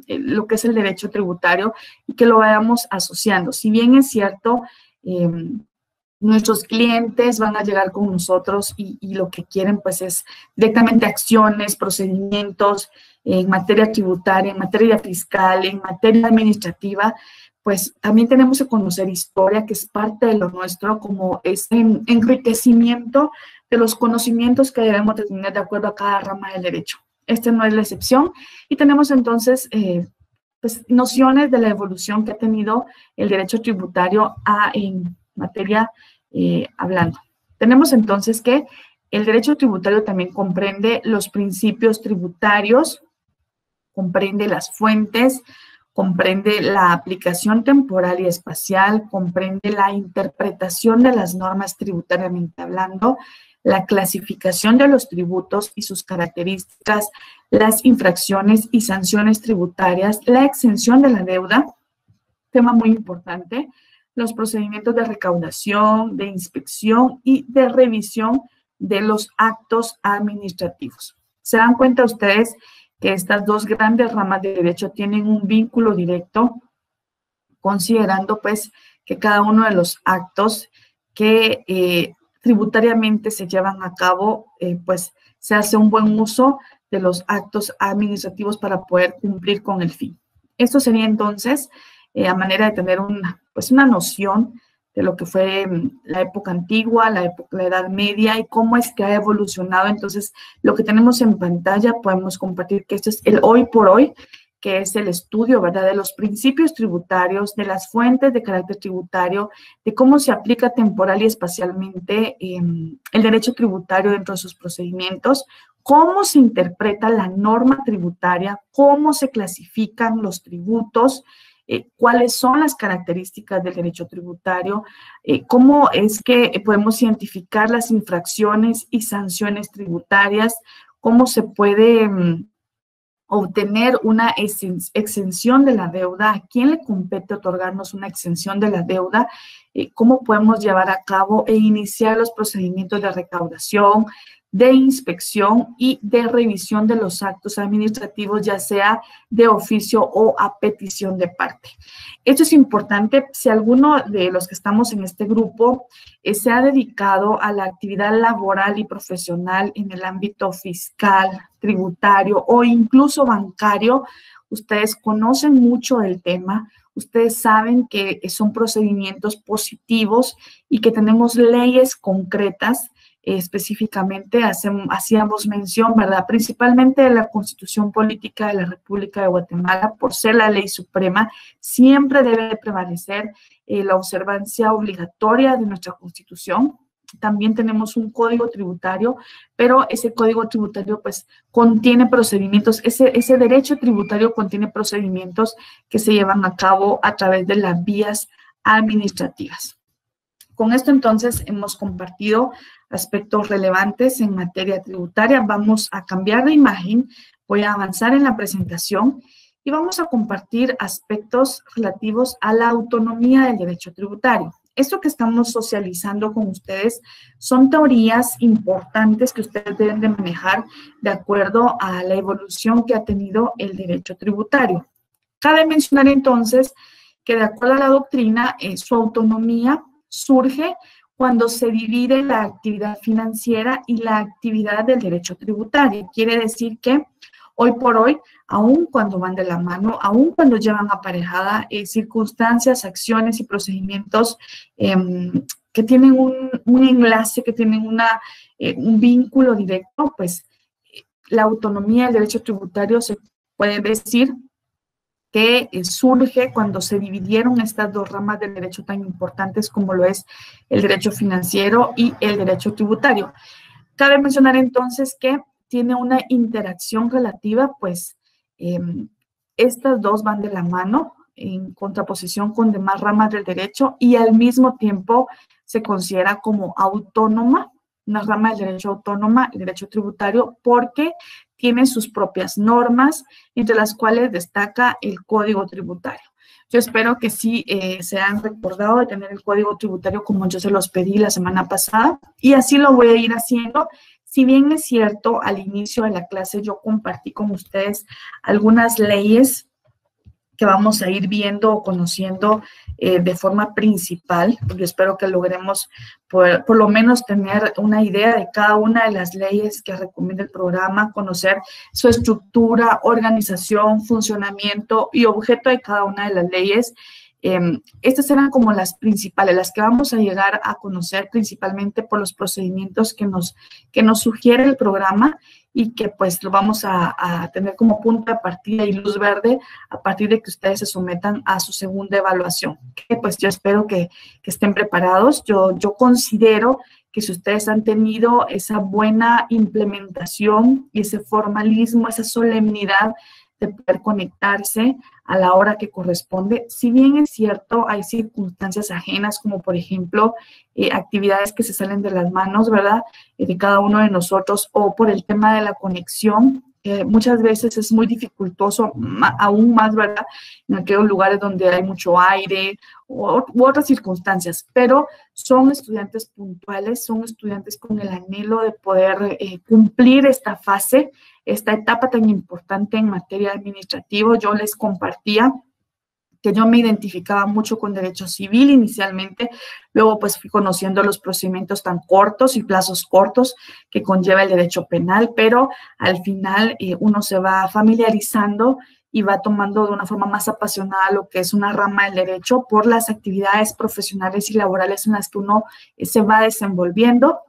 lo que es el derecho tributario y que lo vayamos asociando. Si bien es cierto, nuestros clientes van a llegar con nosotros y lo que quieren pues es directamente acciones, procedimientos en materia tributaria, en materia fiscal, en materia administrativa, pues también tenemos que conocer historia, que es parte de lo nuestro, como ese enriquecimiento de los conocimientos que debemos tener de acuerdo a cada rama del derecho. Esta no es la excepción y tenemos entonces pues, nociones de la evolución que ha tenido el derecho tributario en materia hablando. Tenemos entonces que el derecho tributario también comprende los principios tributarios, comprende las fuentes, comprende la aplicación temporal y espacial, comprende la interpretación de las normas tributariamente hablando, la clasificación de los tributos y sus características, las infracciones y sanciones tributarias, la exención de la deuda, tema muy importante, los procedimientos de recaudación, de inspección y de revisión de los actos administrativos. ¿Se dan cuenta ustedes que estas dos grandes ramas de derecho tienen un vínculo directo, considerando pues que cada uno de los actos que tributariamente se llevan a cabo, pues se hace un buen uso de los actos administrativos para poder cumplir con el fin? Esto sería entonces a manera de tener una noción de lo que fue la época antigua, la Edad Media y cómo es que ha evolucionado. Entonces, lo que tenemos en pantalla podemos compartir que esto es el hoy por hoy, que es el estudio, ¿verdad?, de los principios tributarios, de las fuentes de carácter tributario, de cómo se aplica temporal y espacialmente el derecho tributario dentro de sus procedimientos, cómo se interpreta la norma tributaria, cómo se clasifican los tributos, cuáles son las características del derecho tributario, cómo es que podemos identificar las infracciones y sanciones tributarias, cómo se puede obtener una exención de la deuda, a quién le compete otorgarnos una exención de la deuda, cómo podemos llevar a cabo e iniciar los procedimientos de recaudación, de inspección y de revisión de los actos administrativos, ya sea de oficio o a petición de parte. Esto es importante si alguno de los que estamos en este grupo se ha dedicado a la actividad laboral y profesional en el ámbito fiscal, tributario o incluso bancario. Ustedes conocen mucho del tema, ustedes saben que son procedimientos positivos y que tenemos leyes concretas específicamente hacíamos mención, ¿verdad? Principalmente de la Constitución Política de la República de Guatemala, por ser la ley suprema, siempre debe prevalecer la observancia obligatoria de nuestra Constitución. También tenemos un código tributario, pero ese código tributario pues contiene procedimientos, ese derecho tributario contiene procedimientos que se llevan a cabo a través de las vías administrativas. Con esto entonces hemos compartido aspectos relevantes en materia tributaria. Vamos a cambiar de imagen, voy a avanzar en la presentación y vamos a compartir aspectos relativos a la autonomía del derecho tributario. Esto que estamos socializando con ustedes son teorías importantes que ustedes deben de manejar de acuerdo a la evolución que ha tenido el derecho tributario. Cabe mencionar entonces que de acuerdo a la doctrina, su autonomía surge cuando se divide la actividad financiera y la actividad del derecho tributario. Quiere decir que hoy por hoy, aun cuando van de la mano, aun cuando llevan aparejada circunstancias, acciones y procedimientos que tienen un enlace, que tienen un vínculo directo, pues la autonomía del derecho tributario se puede decir que surge cuando se dividieron estas dos ramas del derecho tan importantes como lo es el derecho financiero y el derecho tributario. Cabe mencionar entonces que tiene una interacción relativa, pues estas dos van de la mano en contraposición con demás ramas del derecho y al mismo tiempo se considera como autónoma, una rama del derecho autónoma, el derecho tributario, porque tiene sus propias normas, entre las cuales destaca el Código Tributario. Yo espero que sí se han recordado de tener el Código Tributario como yo se los pedí la semana pasada, y así lo voy a ir haciendo. Si bien es cierto, al inicio de la clase yo compartí con ustedes algunas leyes que vamos a ir viendo o conociendo de forma principal, porque espero que logremos por lo menos tener una idea de cada una de las leyes que recomienda el programa, conocer su estructura, organización, funcionamiento y objeto de cada una de las leyes. Estas eran como las principales, las que vamos a llegar a conocer principalmente por los procedimientos que nos sugiere el programa y que pues lo vamos a tener como punto de partida y luz verde a partir de que ustedes se sometan a su segunda evaluación. Que pues yo espero que estén preparados. Yo considero que si ustedes han tenido esa buena implementación y ese formalismo, esa solemnidad de poder conectarse a la hora que corresponde. Si bien es cierto, hay circunstancias ajenas, como por ejemplo, actividades que se salen de las manos, ¿verdad?, de cada uno de nosotros, o por el tema de la conexión. Muchas veces es muy dificultoso, aún más, ¿verdad?, en aquellos lugares donde hay mucho aire u otras circunstancias, pero son estudiantes puntuales, son estudiantes con el anhelo de poder cumplir esta fase, esta etapa tan importante en materia administrativa. Yo les compartía que yo me identificaba mucho con derecho civil inicialmente, luego pues fui conociendo los procedimientos tan cortos y plazos cortos que conlleva el derecho penal, pero al final uno se va familiarizando y va tomando de una forma más apasionada lo que es una rama del derecho por las actividades profesionales y laborales en las que uno se va desenvolviendo.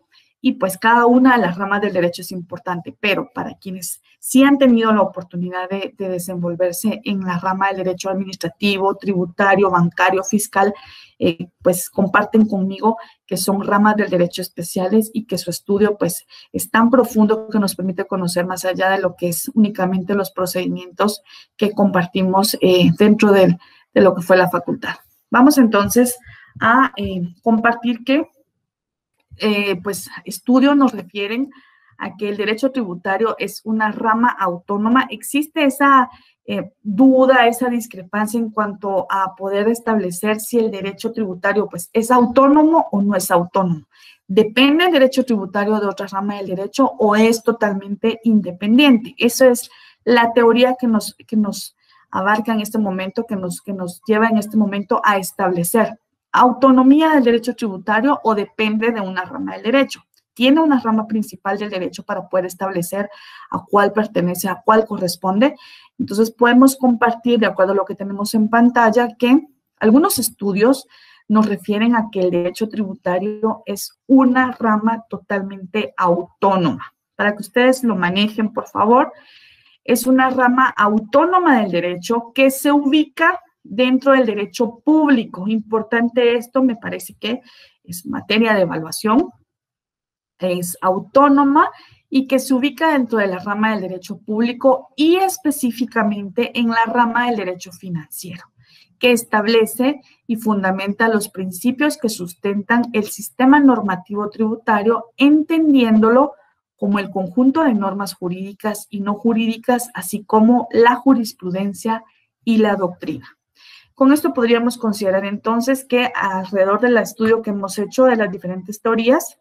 Y pues cada una de las ramas del derecho es importante, pero para quienes sí han tenido la oportunidad de desenvolverse en la rama del derecho administrativo, tributario, bancario, fiscal, pues comparten conmigo que son ramas del derecho especiales y que su estudio pues es tan profundo que nos permite conocer más allá de lo que es únicamente los procedimientos que compartimos dentro de lo que fue la facultad. Vamos entonces a compartir que pues estudios nos refieren a que el derecho tributario es una rama autónoma. Existe esa duda, esa discrepancia en cuanto a poder establecer si el derecho tributario pues es autónomo o no es autónomo. ¿Depende el derecho tributario de otra rama del derecho o es totalmente independiente? Eso es la teoría que nos abarca en este momento, que nos lleva en este momento a establecer autonomía del derecho tributario o depende de una rama del derecho. Tiene una rama principal del derecho para poder establecer a cuál pertenece, a cuál corresponde. Entonces, podemos compartir, de acuerdo a lo que tenemos en pantalla, que algunos estudios nos refieren a que el derecho tributario es una rama totalmente autónoma. Para que ustedes lo manejen, por favor, es una rama autónoma del derecho que se ubica dentro del derecho público. Importante esto, me parece que es materia de evaluación, es autónoma y que se ubica dentro de la rama del derecho público y específicamente en la rama del derecho financiero, que establece y fundamenta los principios que sustentan el sistema normativo tributario, entendiéndolo como el conjunto de normas jurídicas y no jurídicas, así como la jurisprudencia y la doctrina. Con esto podríamos considerar entonces que alrededor del estudio que hemos hecho de las diferentes teorías,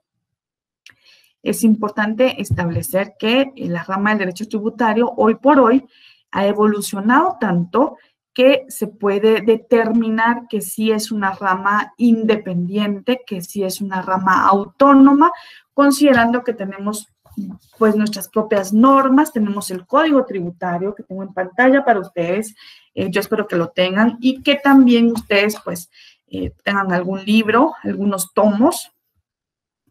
es importante establecer que la rama del derecho tributario hoy por hoy ha evolucionado tanto que se puede determinar que sí es una rama independiente, que sí es una rama autónoma, considerando que tenemos pues nuestras propias normas, tenemos el código tributario que tengo en pantalla para ustedes, yo espero que lo tengan y que también ustedes pues tengan algún libro, algunos tomos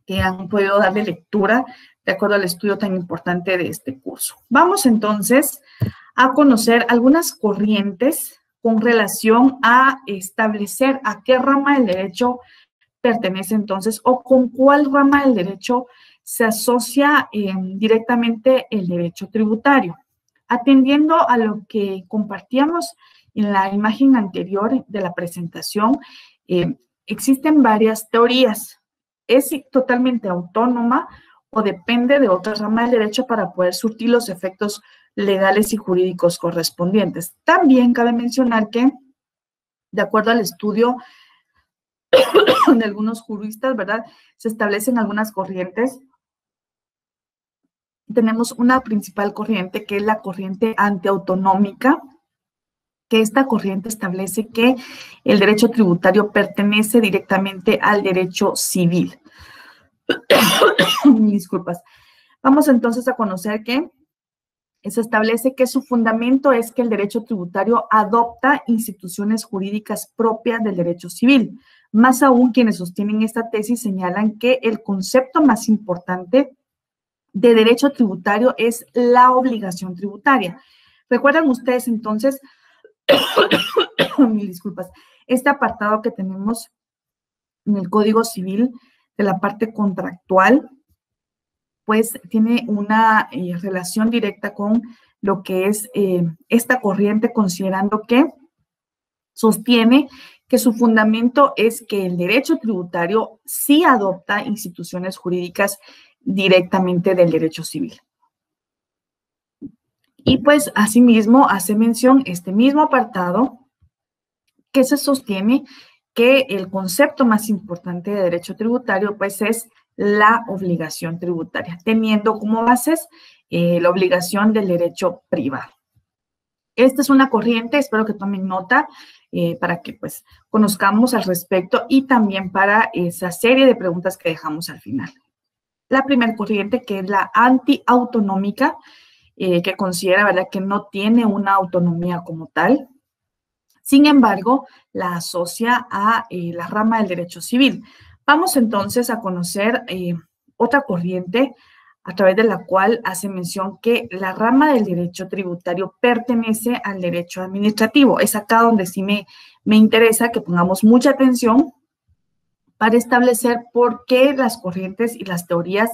que han podido darle lectura de acuerdo al estudio tan importante de este curso. Vamos entonces a conocer algunas corrientes con relación a establecer a qué rama del derecho pertenece entonces o con cuál rama del derecho se asocia directamente el derecho tributario. Atendiendo a lo que compartíamos en la imagen anterior de la presentación, existen varias teorías. Es totalmente autónoma o depende de otra rama del derecho para poder surtir los efectos legales y jurídicos correspondientes. También cabe mencionar que, de acuerdo al estudio de algunos juristas, ¿verdad?, se establecen algunas corrientes. Tenemos una principal corriente que es la corriente antiautonómica, que esta corriente establece que el derecho tributario pertenece directamente al derecho civil. Disculpas. Vamos entonces a conocer que se establece que su fundamento es que el derecho tributario adopta instituciones jurídicas propias del derecho civil. Más aún, quienes sostienen esta tesis señalan que el concepto más importante de derecho tributario es la obligación tributaria. ¿Recuerdan ustedes entonces, mil disculpas, este apartado que tenemos en el Código Civil de la parte contractual? Pues tiene una relación directa con lo que es esta corriente, considerando que sostiene que su fundamento es que el derecho tributario sí adopta instituciones jurídicas directamente del derecho civil. Y pues asimismo hace mención este mismo apartado que se sostiene que el concepto más importante de derecho tributario pues es la obligación tributaria, teniendo como bases la obligación del derecho privado. Esta es una corriente, espero que tomen nota para que pues conozcamos al respecto y también para esa serie de preguntas que dejamos al final. La primera corriente, que es la antiautonómica, que considera, ¿verdad?, que no tiene una autonomía como tal. Sin embargo, la asocia a la rama del derecho civil. Vamos entonces a conocer otra corriente a través de la cual hace mención que la rama del derecho tributario pertenece al derecho administrativo. Es acá donde sí me interesa que pongamos mucha atención para establecer por qué las corrientes y las teorías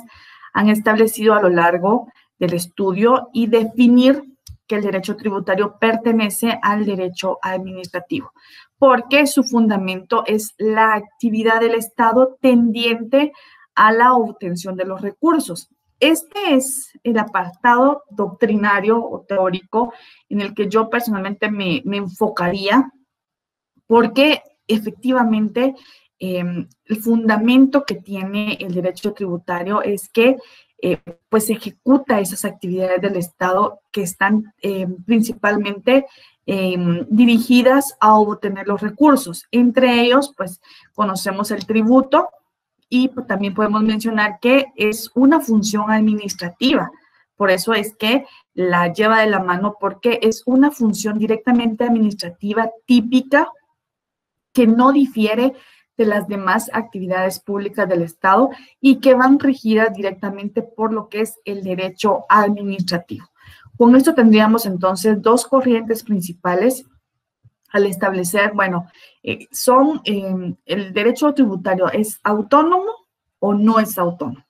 han establecido a lo largo del estudio y definir que el derecho tributario pertenece al derecho administrativo, porque su fundamento es la actividad del Estado tendiente a la obtención de los recursos. Este es el apartado doctrinario o teórico en el que yo personalmente me enfocaría, porque efectivamente el fundamento que tiene el derecho tributario es que pues ejecuta esas actividades del Estado que están principalmente dirigidas a obtener los recursos. Entre ellos, pues conocemos el tributo y pues, también podemos mencionar que es una función administrativa. Por eso es que la lleva de la mano, porque es una función directamente administrativa típica que no difiere de las demás actividades públicas del Estado y que van regidas directamente por lo que es el derecho administrativo. Con esto tendríamos entonces dos corrientes principales al establecer, bueno, el derecho tributario ¿es autónomo o no es autónomo?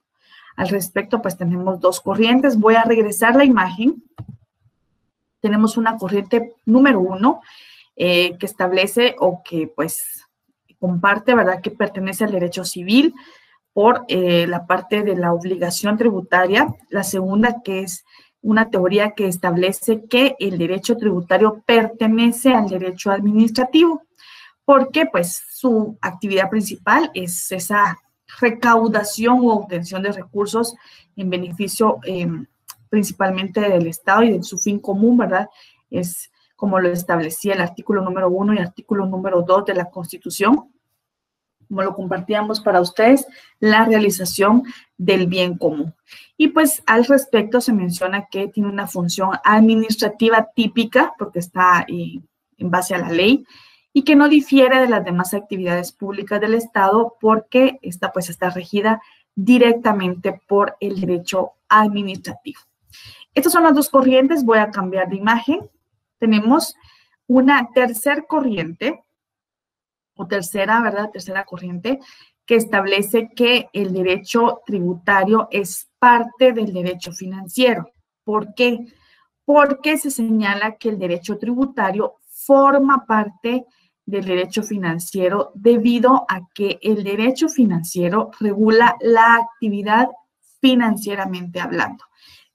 Al respecto, pues tenemos dos corrientes. Voy a regresar la imagen. Tenemos una corriente número 1 que establece o que pues comparte, ¿verdad?, que pertenece al derecho civil por la parte de la obligación tributaria. La segunda, que es una teoría que establece que el derecho tributario pertenece al derecho administrativo, porque pues su actividad principal es esa recaudación u obtención de recursos en beneficio principalmente del Estado y de su fin común, ¿verdad? Es como lo establecía el artículo número 1 y artículo número 2 de la Constitución, como lo compartíamos para ustedes, la realización del bien común. Y pues al respecto se menciona que tiene una función administrativa típica, porque está en base a la ley, y que no difiere de las demás actividades públicas del Estado, porque esta pues está regida directamente por el derecho administrativo. Estas son las dos corrientes. Voy a cambiar de imagen. Tenemos una tercera corriente, o tercera, ¿verdad? Tercera corriente, que establece que el derecho tributario es parte del derecho financiero. ¿Por qué? Porque se señala que el derecho tributario forma parte del derecho financiero debido a que el derecho financiero regula la actividad financieramente hablando.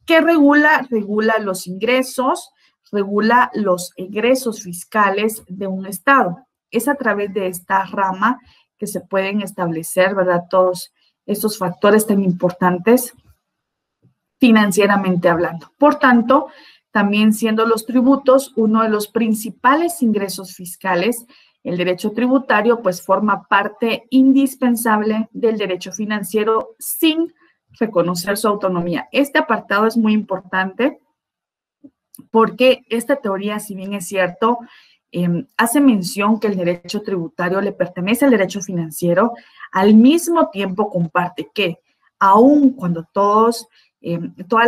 ¿Qué regula? Regula los ingresos, regula los egresos fiscales de un Estado. Es a través de esta rama que se pueden establecer, ¿verdad?, todos estos factores tan importantes financieramente hablando. Por tanto, también siendo los tributos uno de los principales ingresos fiscales, el derecho tributario pues forma parte indispensable del derecho financiero sin reconocer su autonomía. Este apartado es muy importante porque esta teoría, si bien es cierto, hace mención que el derecho tributario le pertenece al derecho financiero, al mismo tiempo comparte que aun cuando todas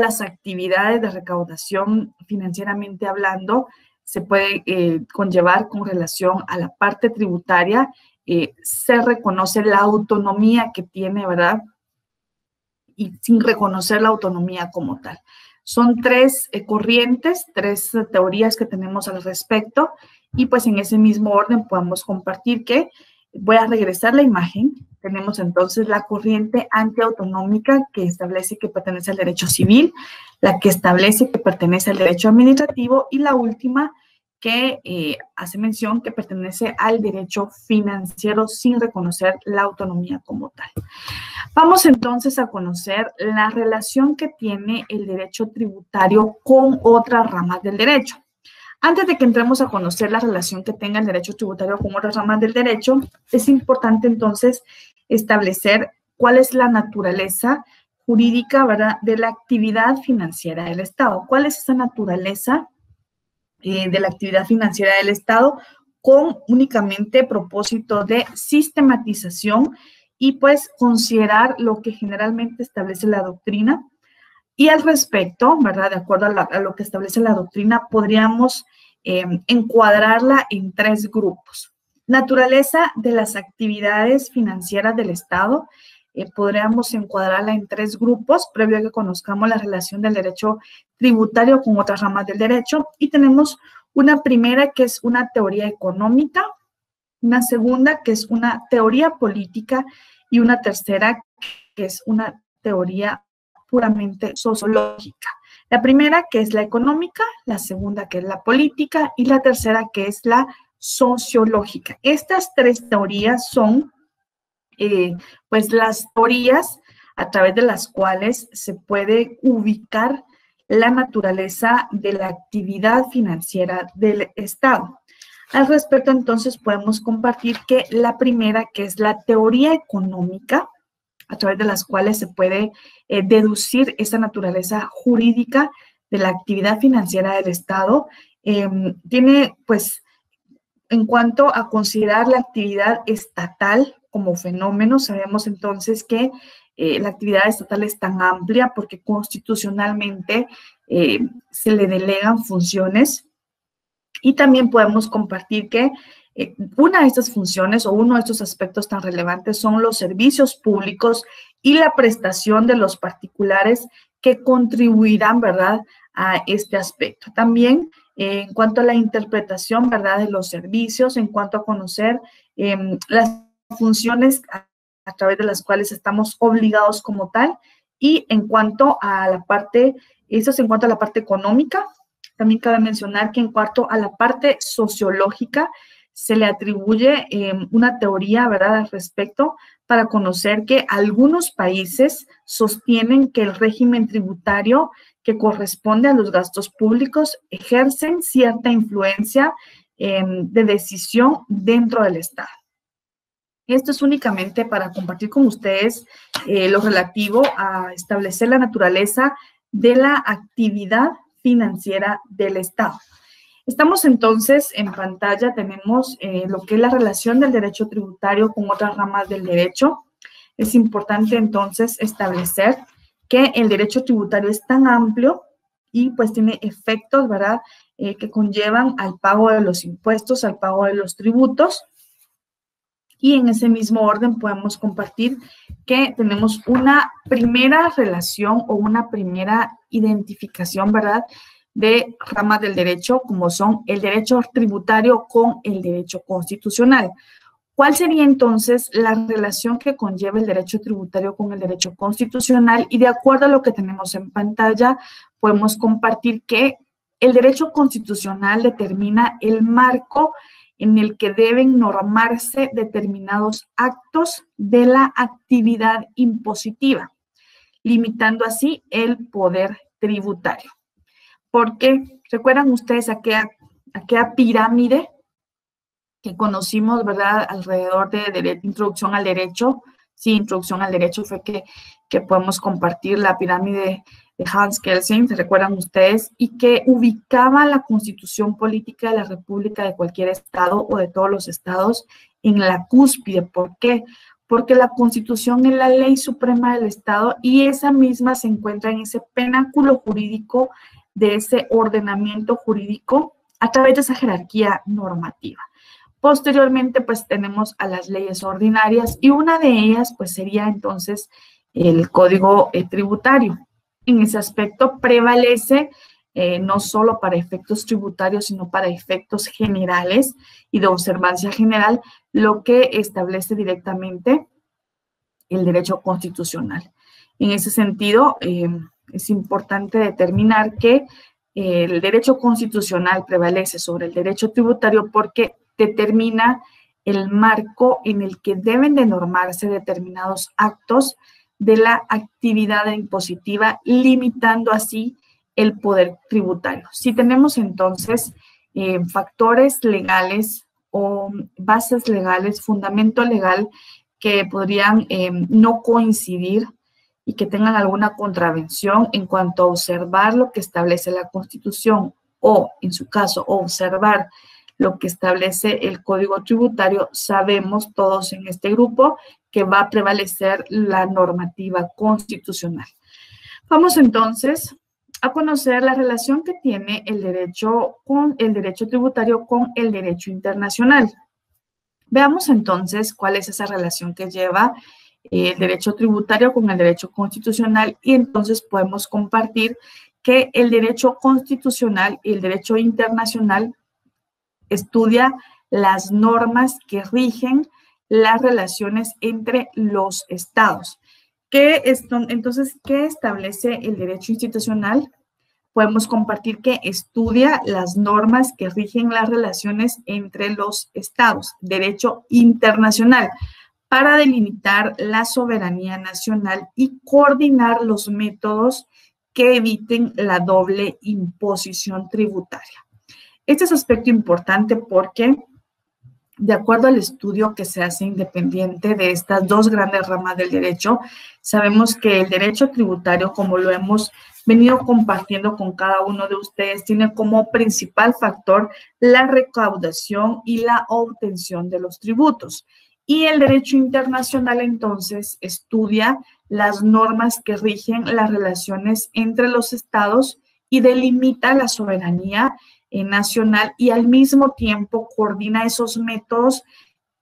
las actividades de recaudación financieramente hablando se puede conllevar con relación a la parte tributaria, se reconoce la autonomía que tiene, ¿verdad?, y sin reconocer la autonomía como tal. Son tres corrientes, tres teorías que tenemos al respecto y pues en ese mismo orden podemos compartir que, voy a regresar la imagen, tenemos entonces la corriente antiautonómica que establece que pertenece al derecho civil, la que establece que pertenece al derecho administrativo y la última que hace mención que pertenece al derecho financiero sin reconocer la autonomía como tal. Vamos entonces a conocer la relación que tiene el derecho tributario con otras ramas del derecho. Antes de que entremos a conocer la relación que tenga el derecho tributario con otras ramas del derecho, es importante entonces establecer cuál es la naturaleza jurídica, ¿verdad?, de la actividad financiera del Estado. ¿Cuál es esa naturaleza de la actividad financiera del Estado con únicamente propósito de sistematización y pues considerar lo que generalmente establece la doctrina? Y al respecto, ¿verdad?, de acuerdo a lo que establece la doctrina, podríamos encuadrarla en tres grupos. Naturaleza de las actividades financieras del Estado, podríamos encuadrarla en tres grupos, previo a que conozcamos la relación del derecho tributario con otras ramas del derecho. Y tenemos una primera que es una teoría económica, una segunda que es una teoría política y una tercera que es una teoría puramente sociológica. La primera que es la económica, la segunda que es la política y la tercera que es la sociológica. Estas tres teorías son pues las teorías a través de las cuales se puede ubicar la naturaleza de la actividad financiera del Estado. Al respecto, entonces, podemos compartir que la primera, que es la teoría económica, a través de las cuales se puede deducir esa naturaleza jurídica de la actividad financiera del Estado, tiene, pues, en cuanto a considerar la actividad estatal como fenómeno. Sabemos entonces que la actividad estatal es tan amplia porque constitucionalmente se le delegan funciones, y también podemos compartir que una de estas funciones o uno de estos aspectos tan relevantes son los servicios públicos y la prestación de los particulares que contribuirán, ¿verdad?, a este aspecto. También en cuanto a la interpretación, ¿verdad?, de los servicios, en cuanto a conocer las funciones a través de las cuales estamos obligados como tal, y en cuanto a la parte, eso es en cuanto a la parte económica. También cabe mencionar que en cuanto a la parte sociológica, se le atribuye una teoría, ¿verdad?, al respecto, para conocer que algunos países sostienen que el régimen tributario que corresponde a los gastos públicos ejercen cierta influencia de decisión dentro del Estado. Esto es únicamente para compartir con ustedes lo relativo a establecer la naturaleza de la actividad financiera del Estado. Estamos entonces en pantalla, tenemos lo que es la relación del derecho tributario con otras ramas del derecho. Es importante entonces establecer que el derecho tributario es tan amplio y pues tiene efectos, ¿verdad?, que conllevan al pago de los impuestos, al pago de los tributos. Y en ese mismo orden podemos compartir que tenemos una primera relación o una primera identificación, ¿verdad?, de ramas del derecho, como son el derecho tributario con el derecho constitucional. ¿Cuál sería entonces la relación que conlleva el derecho tributario con el derecho constitucional? Y de acuerdo a lo que tenemos en pantalla, podemos compartir que el derecho constitucional determina el marco en el que deben normarse determinados actos de la actividad impositiva, limitando así el poder tributario. Porque, ¿recuerdan ustedes aquella pirámide que conocimos, ¿verdad?, alrededor de introducción al derecho? Sí, introducción al derecho fue que podemos compartir la pirámide de Hans Kelsen, ¿se recuerdan ustedes? Y que ubicaba la constitución política de la República de cualquier estado o de todos los estados en la cúspide. ¿Por qué? Porque la Constitución es la ley suprema del Estado y esa misma se encuentra en ese pináculo jurídico, de ese ordenamiento jurídico a través de esa jerarquía normativa. Posteriormente, pues tenemos a las leyes ordinarias y una de ellas, pues sería entonces el Código Tributario. En ese aspecto prevalece no solo para efectos tributarios, sino para efectos generales y de observancia general, lo que establece directamente el derecho constitucional. En ese sentido, es importante determinar que el derecho constitucional prevalece sobre el derecho tributario porque determina el marco en el que deben de normarse determinados actos de la actividad impositiva, limitando así el poder tributario. Si tenemos entonces factores legales o bases legales, fundamento legal que podrían no coincidir y que tengan alguna contravención en cuanto a observar lo que establece la Constitución o, en su caso, observar lo que establece el Código Tributario, sabemos todos en este grupo que va a prevalecer la normativa constitucional. Vamos entonces a conocer la relación que tiene el derecho tributario con el derecho internacional. Veamos entonces cuál es esa relación que lleva el derecho tributario con el derecho constitucional y entonces podemos compartir que el derecho constitucional y el derecho internacional estudia las normas que rigen las relaciones entre los estados. Entonces, ¿qué establece el derecho institucional? Podemos compartir que estudia las normas que rigen las relaciones entre los estados, derecho internacional, para delimitar la soberanía nacional y coordinar los métodos que eviten la doble imposición tributaria. Este es un aspecto importante porque, de acuerdo al estudio que se hace independiente de estas dos grandes ramas del derecho, sabemos que el derecho tributario, como lo hemos venido compartiendo con cada uno de ustedes, tiene como principal factor la recaudación y la obtención de los tributos. Y el derecho internacional, entonces, estudia las normas que rigen las relaciones entre los estados y delimita la soberanía nacional y al mismo tiempo coordina esos métodos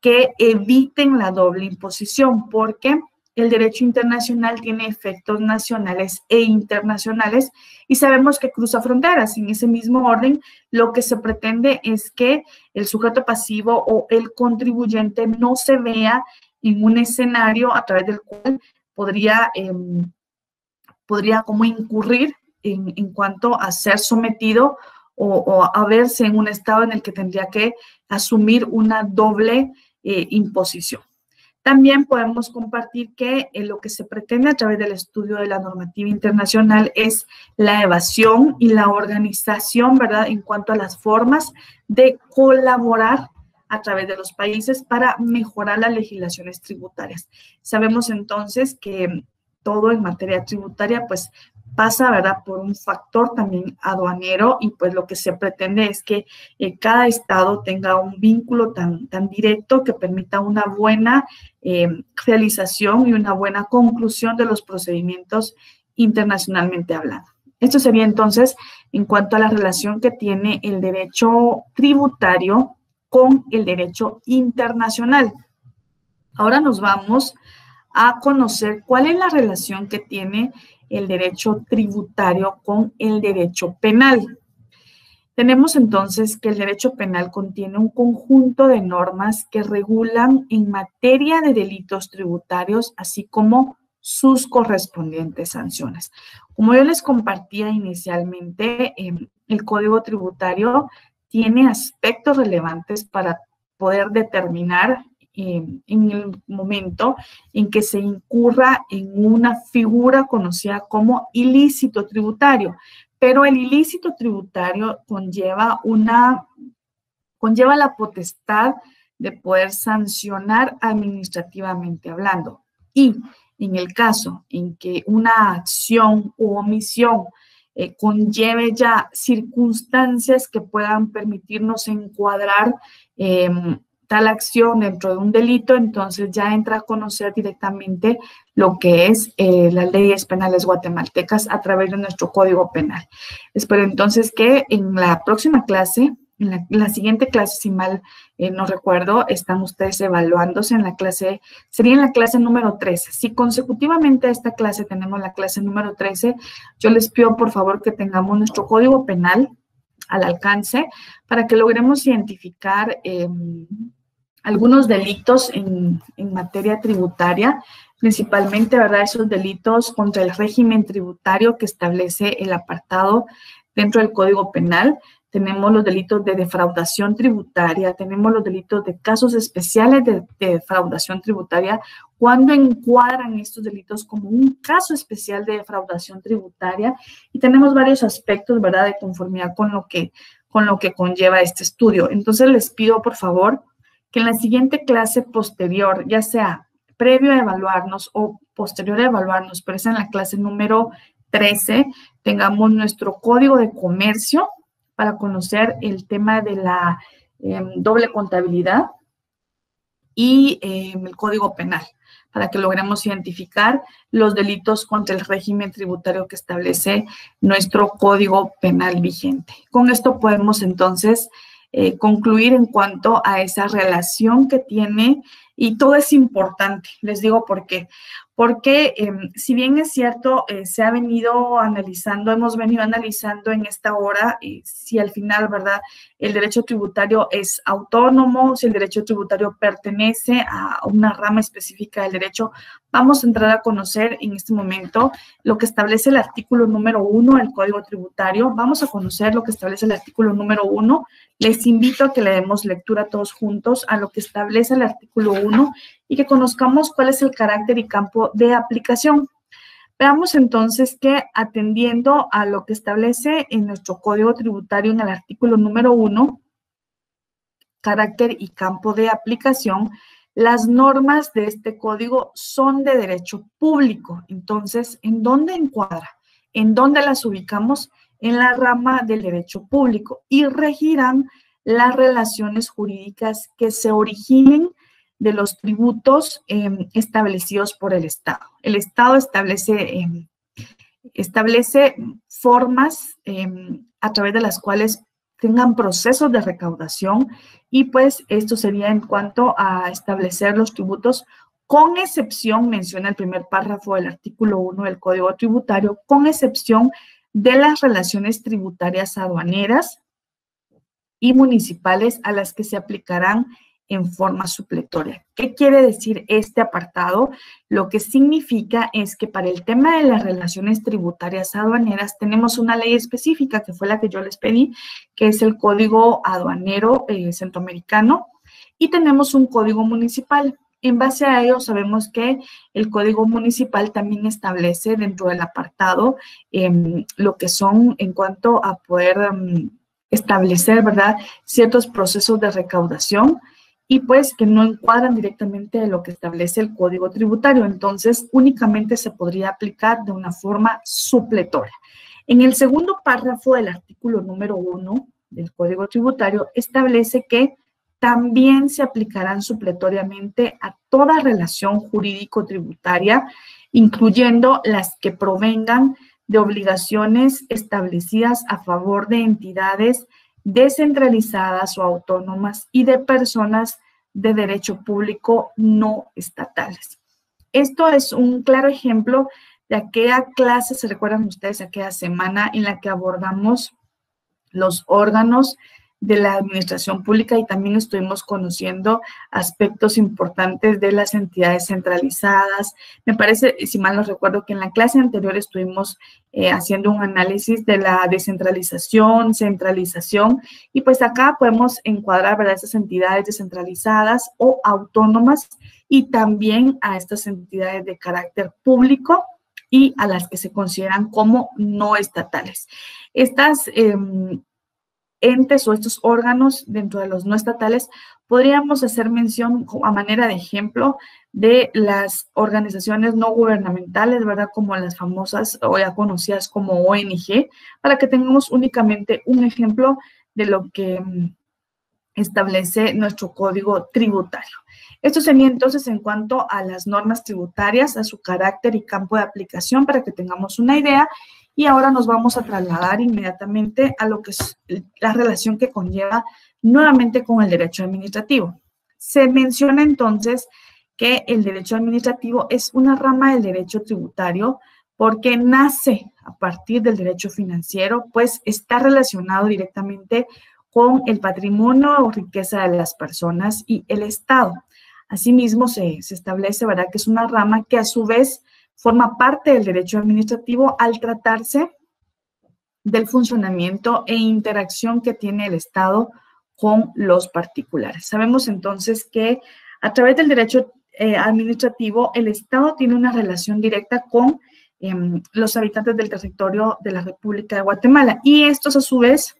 que eviten la doble imposición, porque el derecho internacional tiene efectos nacionales e internacionales y sabemos que cruza fronteras. En ese mismo orden, lo que se pretende es que el sujeto pasivo o el contribuyente no se vea en un escenario a través del cual podría como incurrir en cuanto a ser sometido o a verse en un estado en el que tendría que asumir una doble imposición. También podemos compartir que lo que se pretende a través del estudio de la normativa internacional es la evasión y la organización, ¿verdad?, en cuanto a las formas de colaborar a través de los países para mejorar las legislaciones tributarias. Sabemos entonces que todo en materia tributaria, pues, pasa, ¿verdad?, por un factor también aduanero y pues lo que se pretende es que cada estado tenga un vínculo tan directo que permita una buena realización y una buena conclusión de los procedimientos internacionalmente hablando. Esto sería entonces en cuanto a la relación que tiene el derecho tributario con el derecho internacional. Ahora nos vamos a conocer cuál es la relación que tiene el derecho tributario con el derecho penal. Tenemos entonces que el derecho penal contiene un conjunto de normas que regulan en materia de delitos tributarios, así como sus correspondientes sanciones. Como yo les compartía inicialmente, el Código Tributario tiene aspectos relevantes para poder determinar en el momento en que se incurra en una figura conocida como ilícito tributario. Pero el ilícito tributario conlleva la potestad de poder sancionar administrativamente hablando. Y en el caso en que una acción u omisión conlleve ya circunstancias que puedan permitirnos encuadrar tal acción dentro de un delito, entonces ya entra a conocer directamente lo que es las leyes penales guatemaltecas a través de nuestro Código Penal. Espero entonces que en la próxima clase, en la siguiente clase, si mal no recuerdo, están ustedes evaluándose en la clase, sería en la clase número 13. Si consecutivamente a esta clase tenemos la clase número 13, yo les pido por favor que tengamos nuestro Código Penal al alcance para que logremos identificar algunos delitos en materia tributaria, principalmente, ¿verdad?, esos delitos contra el régimen tributario que establece el apartado dentro del Código Penal. Tenemos los delitos de defraudación tributaria, tenemos los delitos de casos especiales de defraudación tributaria, cuando encuadran estos delitos como un caso especial de defraudación tributaria, y tenemos varios aspectos, ¿verdad?, de conformidad con lo que conlleva este estudio. Entonces, les pido, por favor, que en la siguiente clase posterior, ya sea previo a evaluarnos o posterior a evaluarnos, pero es en la clase número 13, tengamos nuestro código de comercio para conocer el tema de la doble contabilidad y el código penal, para que logremos identificar los delitos contra el régimen tributario que establece nuestro código penal vigente. Con esto podemos entonces concluir en cuanto a esa relación que tiene, y todo es importante, les digo por qué. Porque si bien es cierto, se ha venido analizando, hemos venido analizando en esta hora si al final, ¿verdad?, el derecho tributario es autónomo, si el derecho tributario pertenece a una rama específica del derecho, vamos a entrar a conocer en este momento lo que establece el artículo número 1 del Código Tributario. Vamos a conocer lo que establece el artículo número 1. Les invito a que le demos lectura todos juntos a lo que establece el artículo 1 y que conozcamos cuál es el carácter y campo de aplicación. Veamos entonces que, atendiendo a lo que establece en nuestro Código Tributario en el artículo número 1, carácter y campo de aplicación, las normas de este código son de derecho público. Entonces, ¿en dónde encuadra? ¿En dónde las ubicamos? En la rama del derecho público, y regirán las relaciones jurídicas que se originen de los tributos establecidos por el Estado. El Estado establece formas a través de las cuales tengan procesos de recaudación y pues esto sería en cuanto a establecer los tributos, con excepción, menciona el primer párrafo del artículo 1 del Código Tributario, con excepción de las relaciones tributarias aduaneras y municipales a las que se aplicarán en forma supletoria. ¿Qué quiere decir este apartado? Lo que significa es que para el tema de las relaciones tributarias aduaneras tenemos una ley específica, que fue la que yo les pedí, que es el Código Aduanero Centroamericano, y tenemos un código municipal. En base a ello, sabemos que el Código Municipal también establece dentro del apartado lo que son en cuanto a poder establecer, ¿verdad?, ciertos procesos de recaudación y pues que no encuadran directamente de lo que establece el Código Tributario. Entonces, únicamente se podría aplicar de una forma supletoria. En el segundo párrafo del artículo número 1 del Código Tributario establece que también se aplicarán supletoriamente a toda relación jurídico-tributaria, incluyendo las que provengan de obligaciones establecidas a favor de entidades descentralizadas o autónomas y de personas de derecho público no estatales. Esto es un claro ejemplo de aquella clase, ¿se recuerdan ustedes aquella semana en la que abordamos los órganos de la administración pública y también estuvimos conociendo aspectos importantes de las entidades centralizadas? Me parece, si mal no recuerdo, que en la clase anterior estuvimos haciendo un análisis de la descentralización, centralización, y pues acá podemos encuadrar, ¿verdad?, esas entidades descentralizadas o autónomas y también a estas entidades de carácter público y a las que se consideran como no estatales. Estas entes o estos órganos dentro de los no estatales, podríamos hacer mención a manera de ejemplo de las organizaciones no gubernamentales, ¿verdad?, como las famosas o ya conocidas como ONG, para que tengamos únicamente un ejemplo de lo que establece nuestro código tributario. Esto sería entonces en cuanto a las normas tributarias, a su carácter y campo de aplicación, para que tengamos una idea. Y ahora nos vamos a trasladar inmediatamente a lo que es la relación que conlleva nuevamente con el derecho administrativo. Se menciona entonces que el derecho administrativo es una rama del derecho tributario porque nace a partir del derecho financiero, pues está relacionado directamente con el patrimonio o riqueza de las personas y el Estado. Asimismo, se establece, ¿verdad?, que es una rama que a su vez forma parte del derecho administrativo al tratarse del funcionamiento e interacción que tiene el Estado con los particulares. Sabemos entonces que a través del derecho administrativo el Estado tiene una relación directa con los habitantes del territorio de la República de Guatemala y estos a su vez,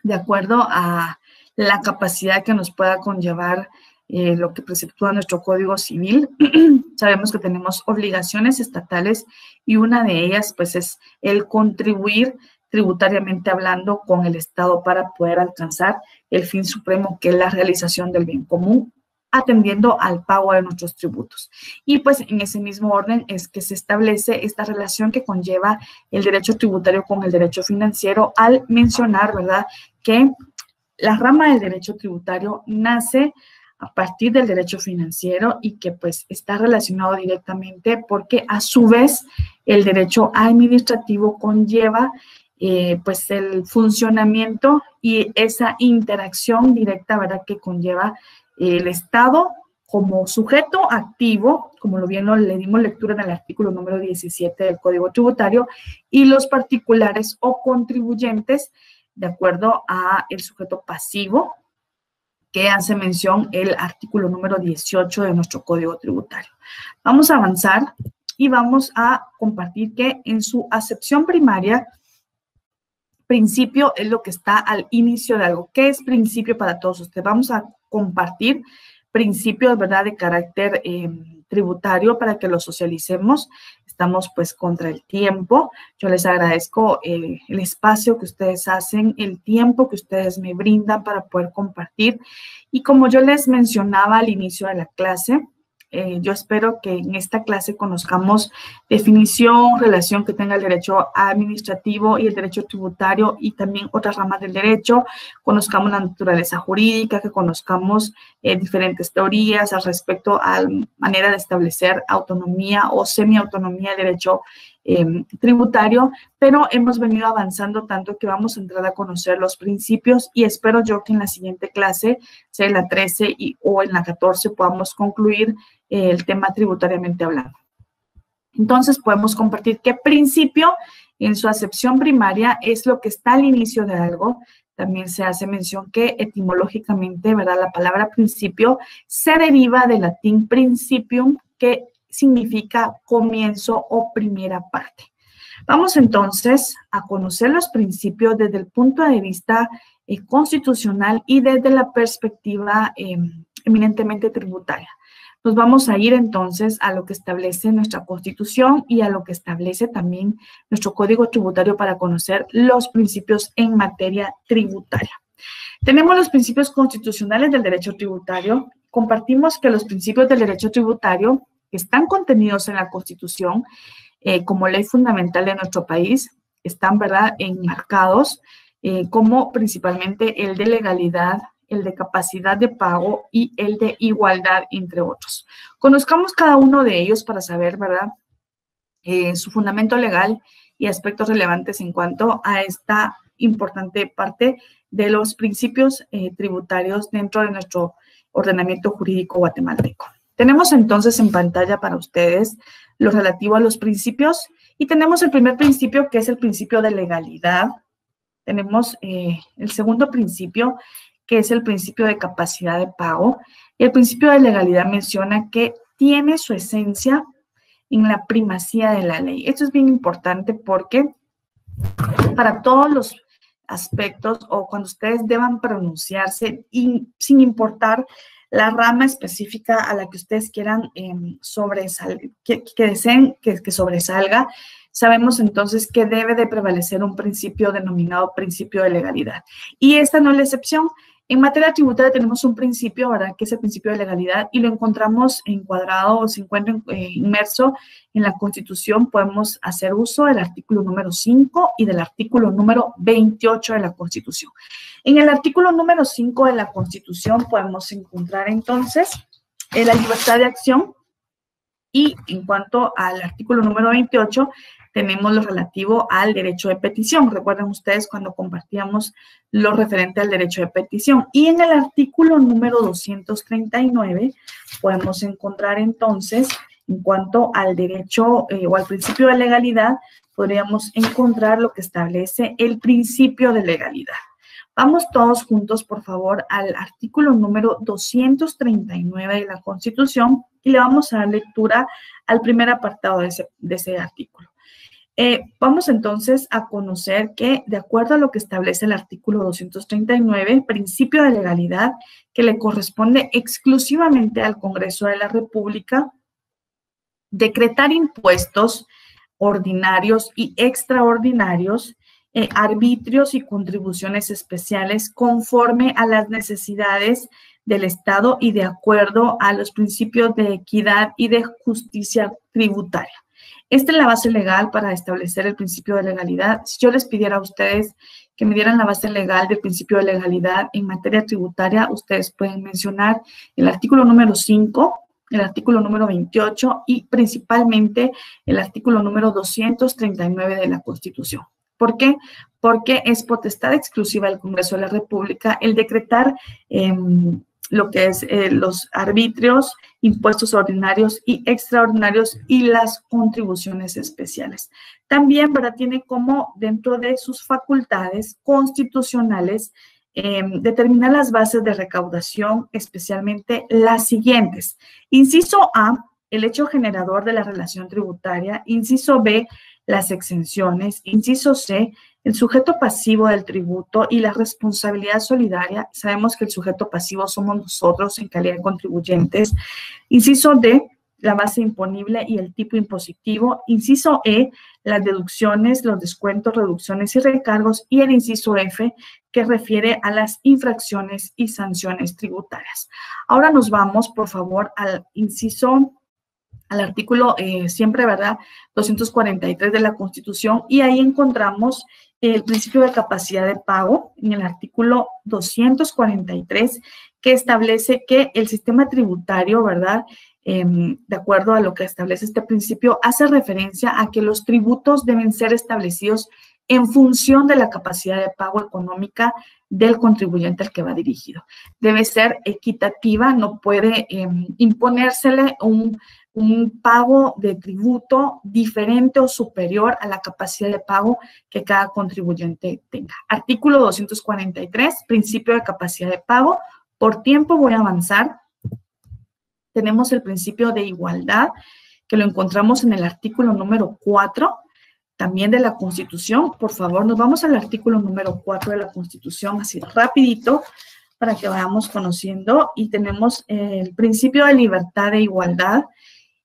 de acuerdo a la capacidad que nos pueda conllevar lo que preceptúa nuestro Código Civil, sabemos que tenemos obligaciones estatales y una de ellas pues es el contribuir tributariamente hablando con el Estado para poder alcanzar el fin supremo, que es la realización del bien común, atendiendo al pago de nuestros tributos. Y pues en ese mismo orden es que se establece esta relación que conlleva el derecho tributario con el derecho financiero al mencionar, ¿verdad?, que la rama del derecho tributario nace a partir del derecho financiero y que pues está relacionado directamente porque a su vez el derecho administrativo conlleva pues el funcionamiento y esa interacción directa, ¿verdad?, que conlleva el Estado como sujeto activo, como lo bien le dimos lectura en el artículo número 17 del Código Tributario, y los particulares o contribuyentes de acuerdo a el sujeto pasivo, que hace mención el artículo número 18 de nuestro Código Tributario. Vamos a avanzar y vamos a compartir que en su acepción primaria, principio es lo que está al inicio de algo. ¿Qué es principio para todos ustedes? Vamos a compartir principios, ¿verdad?, de carácter tributario para que lo socialicemos. Estamos pues contra el tiempo. Yo les agradezco el espacio que ustedes hacen, el tiempo que ustedes me brindan para poder compartir. Y como yo les mencionaba al inicio de la clase, yo espero que en esta clase conozcamos definición, relación que tenga el derecho administrativo y el derecho tributario y también otras ramas del derecho, conozcamos la naturaleza jurídica, que conozcamos diferentes teorías al respecto a la manera de establecer autonomía o semiautonomía del derecho tributario, pero hemos venido avanzando tanto que vamos a entrar a conocer los principios y espero yo que en la siguiente clase, sea en la 13 o en la 14, podamos concluir el tema tributariamente hablando. Entonces, podemos compartir qué principio en su acepción primaria es lo que está al inicio de algo. También se hace mención que etimológicamente, ¿verdad? La palabra principio se deriva del latín principium, que significa comienzo o primera parte. Vamos entonces a conocer los principios desde el punto de vista constitucional y desde la perspectiva eminentemente tributaria. Nos vamos a ir entonces a lo que establece nuestra Constitución y a lo que establece también nuestro Código Tributario para conocer los principios en materia tributaria. Tenemos los principios constitucionales del derecho tributario. Compartimos que los principios del derecho tributario que están contenidos en la Constitución como ley fundamental de nuestro país están, ¿verdad?, enmarcados como principalmente el de legalidad, el de capacidad de pago y el de igualdad, entre otros. Conozcamos cada uno de ellos para saber, ¿verdad?, su fundamento legal y aspectos relevantes en cuanto a esta importante parte de los principios tributarios dentro de nuestro ordenamiento jurídico guatemalteco. Tenemos entonces en pantalla para ustedes lo relativo a los principios y tenemos el primer principio que es el principio de legalidad. Tenemos el segundo principio que es el principio de capacidad de pago. Y el principio de legalidad menciona que tiene su esencia en la primacía de la ley. Esto es bien importante porque para todos los aspectos o cuando ustedes deban pronunciarse sin importar la rama específica a la que ustedes quieran que deseen que sobresalga, sabemos entonces que debe de prevalecer un principio denominado principio de legalidad. Y esta no es la excepción. En materia tributaria tenemos un principio, ¿verdad?, que es el principio de legalidad y lo encontramos encuadrado o se encuentra inmerso en la Constitución. Podemos hacer uso del artículo número 5 y del artículo número 28 de la Constitución. En el artículo número 5 de la Constitución podemos encontrar entonces la libertad de acción y en cuanto al artículo número 28 tenemos lo relativo al derecho de petición. Recuerden ustedes cuando compartíamos lo referente al derecho de petición. Y en el artículo número 239 podemos encontrar entonces, en cuanto al derecho o al principio de legalidad, podríamos encontrar lo que establece el principio de legalidad. Vamos todos juntos, por favor, al artículo número 239 de la Constitución y le vamos a dar lectura al primer apartado de ese artículo. Vamos entonces a conocer que, de acuerdo a lo que establece el artículo 239, principio de legalidad, que le corresponde exclusivamente al Congreso de la República, decretar impuestos ordinarios y extraordinarios, arbitrios y contribuciones especiales conforme a las necesidades del Estado y de acuerdo a los principios de equidad y de justicia tributaria. Esta es la base legal para establecer el principio de legalidad. Si yo les pidiera a ustedes que me dieran la base legal del principio de legalidad en materia tributaria, ustedes pueden mencionar el artículo número 5, el artículo número 28 y principalmente el artículo número 239 de la Constitución. ¿Por qué? Porque es potestad exclusiva del Congreso de la República el decretar lo que es los arbitrios, impuestos ordinarios y extraordinarios y las contribuciones especiales. También, ¿verdad?, tiene como dentro de sus facultades constitucionales determinar las bases de recaudación, especialmente las siguientes. Inciso A, el hecho generador de la relación tributaria. Inciso B, las exenciones. Inciso C, el sujeto pasivo del tributo y la responsabilidad solidaria. Sabemos que el sujeto pasivo somos nosotros en calidad de contribuyentes. Inciso D, la base imponible y el tipo impositivo. Inciso E, las deducciones, los descuentos, reducciones y recargos. Y el inciso F, que refiere a las infracciones y sanciones tributarias. Ahora nos vamos, por favor, al artículo, siempre, ¿verdad?, 243 de la Constitución, y ahí encontramos el principio de capacidad de pago en el artículo 243, que establece que el sistema tributario, ¿verdad?, de acuerdo a lo que establece este principio, hace referencia a que los tributos deben ser establecidos en función de la capacidad de pago económica del contribuyente al que va dirigido. Debe ser equitativa, no puede imponérsele un pago de tributo diferente o superior a la capacidad de pago que cada contribuyente tenga. Artículo 243, principio de capacidad de pago. Por tiempo voy a avanzar. Tenemos el principio de igualdad, que lo encontramos en el artículo número 4, también de la Constitución. Por favor, nos vamos al artículo número 4 de la Constitución, así rapidito, para que vayamos conociendo. Y tenemos el principio de libertad e igualdad.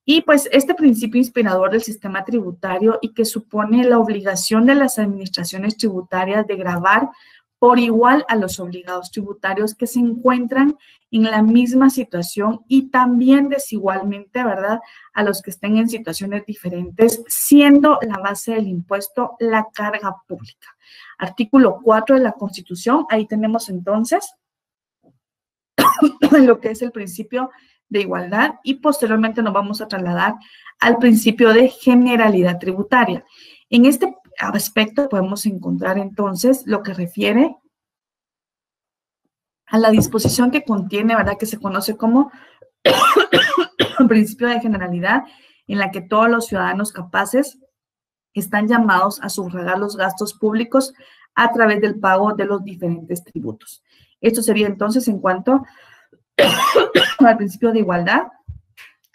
Y pues este principio inspirador del sistema tributario y que supone la obligación de las administraciones tributarias de gravar por igual a los obligados tributarios que se encuentran en la misma situación y también desigualmente, ¿verdad?, a los que estén en situaciones diferentes, siendo la base del impuesto la carga pública. Artículo 4 de la Constitución, ahí tenemos entonces lo que es el principio de igualdad y posteriormente nos vamos a trasladar al principio de generalidad tributaria. En este aspecto podemos encontrar entonces lo que refiere a la disposición que contiene, ¿verdad?, que se conoce como principio de generalidad, en la que todos los ciudadanos capaces están llamados a sufragar los gastos públicos a través del pago de los diferentes tributos. Esto sería entonces en cuanto al principio de igualdad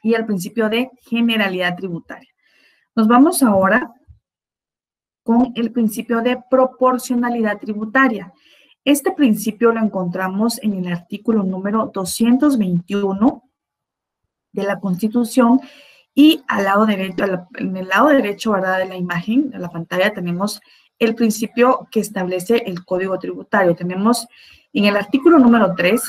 y al principio de generalidad tributaria. Nos vamos ahora con el principio de proporcionalidad tributaria. Este principio lo encontramos en el artículo número 221 de la Constitución y al lado derecho, en el lado derecho, ¿verdad?, de la imagen, de la pantalla, tenemos el principio que establece el Código Tributario. Tenemos en el artículo número 3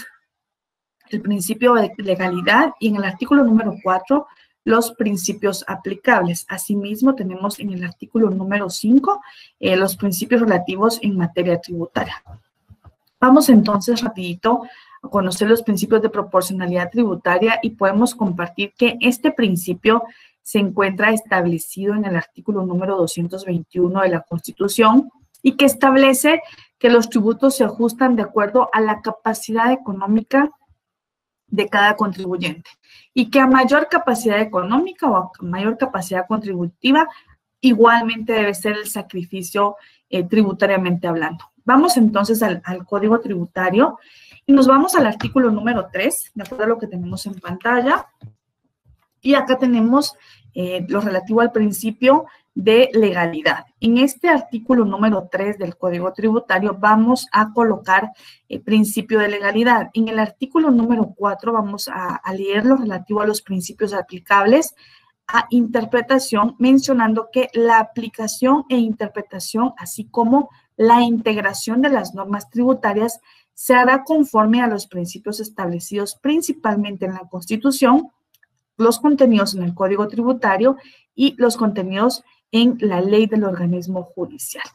el principio de legalidad y en el artículo número 4 los principios aplicables. Asimismo, tenemos en el artículo número 5 los principios relativos en materia tributaria. Vamos entonces rapidito a conocer los principios de proporcionalidad tributaria y podemos compartir que este principio se encuentra establecido en el artículo número 221 de la Constitución y que establece que los tributos se ajustan de acuerdo a la capacidad económica de cada contribuyente y que a mayor capacidad económica o a mayor capacidad contributiva, igualmente debe ser el sacrificio tributariamente hablando. Vamos entonces al Código Tributario y nos vamos al artículo número 3, de acuerdo a lo que tenemos en pantalla. Y acá tenemos lo relativo al principio de legalidad. En este artículo número 3 del Código Tributario vamos a colocar el principio de legalidad. En el artículo número 4 vamos a leer lo relativo a los principios aplicables a interpretación, mencionando que la aplicación e interpretación, así como la integración de las normas tributarias, se hará conforme a los principios establecidos principalmente en la Constitución, los contenidos en el Código Tributario y los contenidos en la ley del organismo judicial.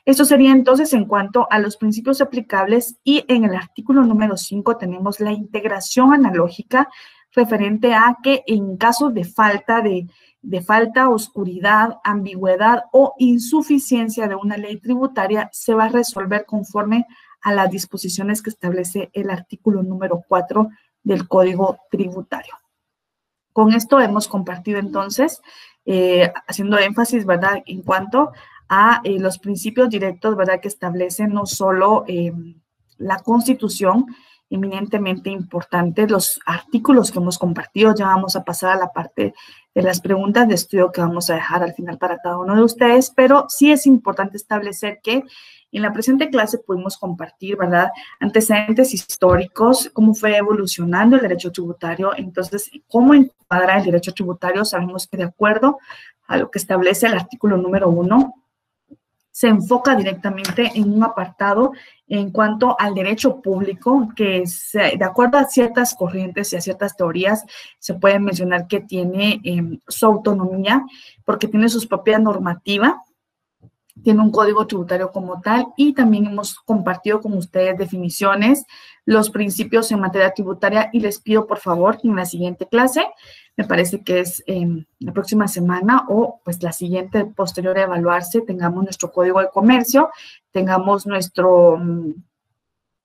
Esto sería entonces en cuanto a los principios aplicables y en el artículo número 5 tenemos la integración analógica referente a que en caso de falta, oscuridad, ambigüedad o insuficiencia de una ley tributaria se va a resolver conforme a las disposiciones que establece el artículo número 4 del Código Tributario. Con esto hemos compartido entonces, haciendo énfasis, ¿verdad?, en cuanto a los principios directos, ¿verdad?, que establecen no solo la Constitución, eminentemente importantes, los artículos que hemos compartido. Ya vamos a pasar a la parte de las preguntas de estudio que vamos a dejar al final para cada uno de ustedes, pero sí es importante establecer que En la presente clase pudimos compartir, ¿verdad?, antecedentes históricos, cómo fue evolucionando el derecho tributario. Entonces, cómo encuadra el derecho tributario. Sabemos que de acuerdo a lo que establece el artículo número 1, se enfoca directamente en un apartado en cuanto al derecho público, que es, de acuerdo a ciertas corrientes y a ciertas teorías, se puede mencionar que tiene su autonomía, porque tiene su propia normativa, tiene un código tributario como tal, y también hemos compartido con ustedes definiciones, los principios en materia tributaria, y les pido por favor que en la siguiente clase, me parece que es la próxima semana o pues la siguiente posterior a evaluarse, tengamos nuestro código de comercio, tengamos nuestro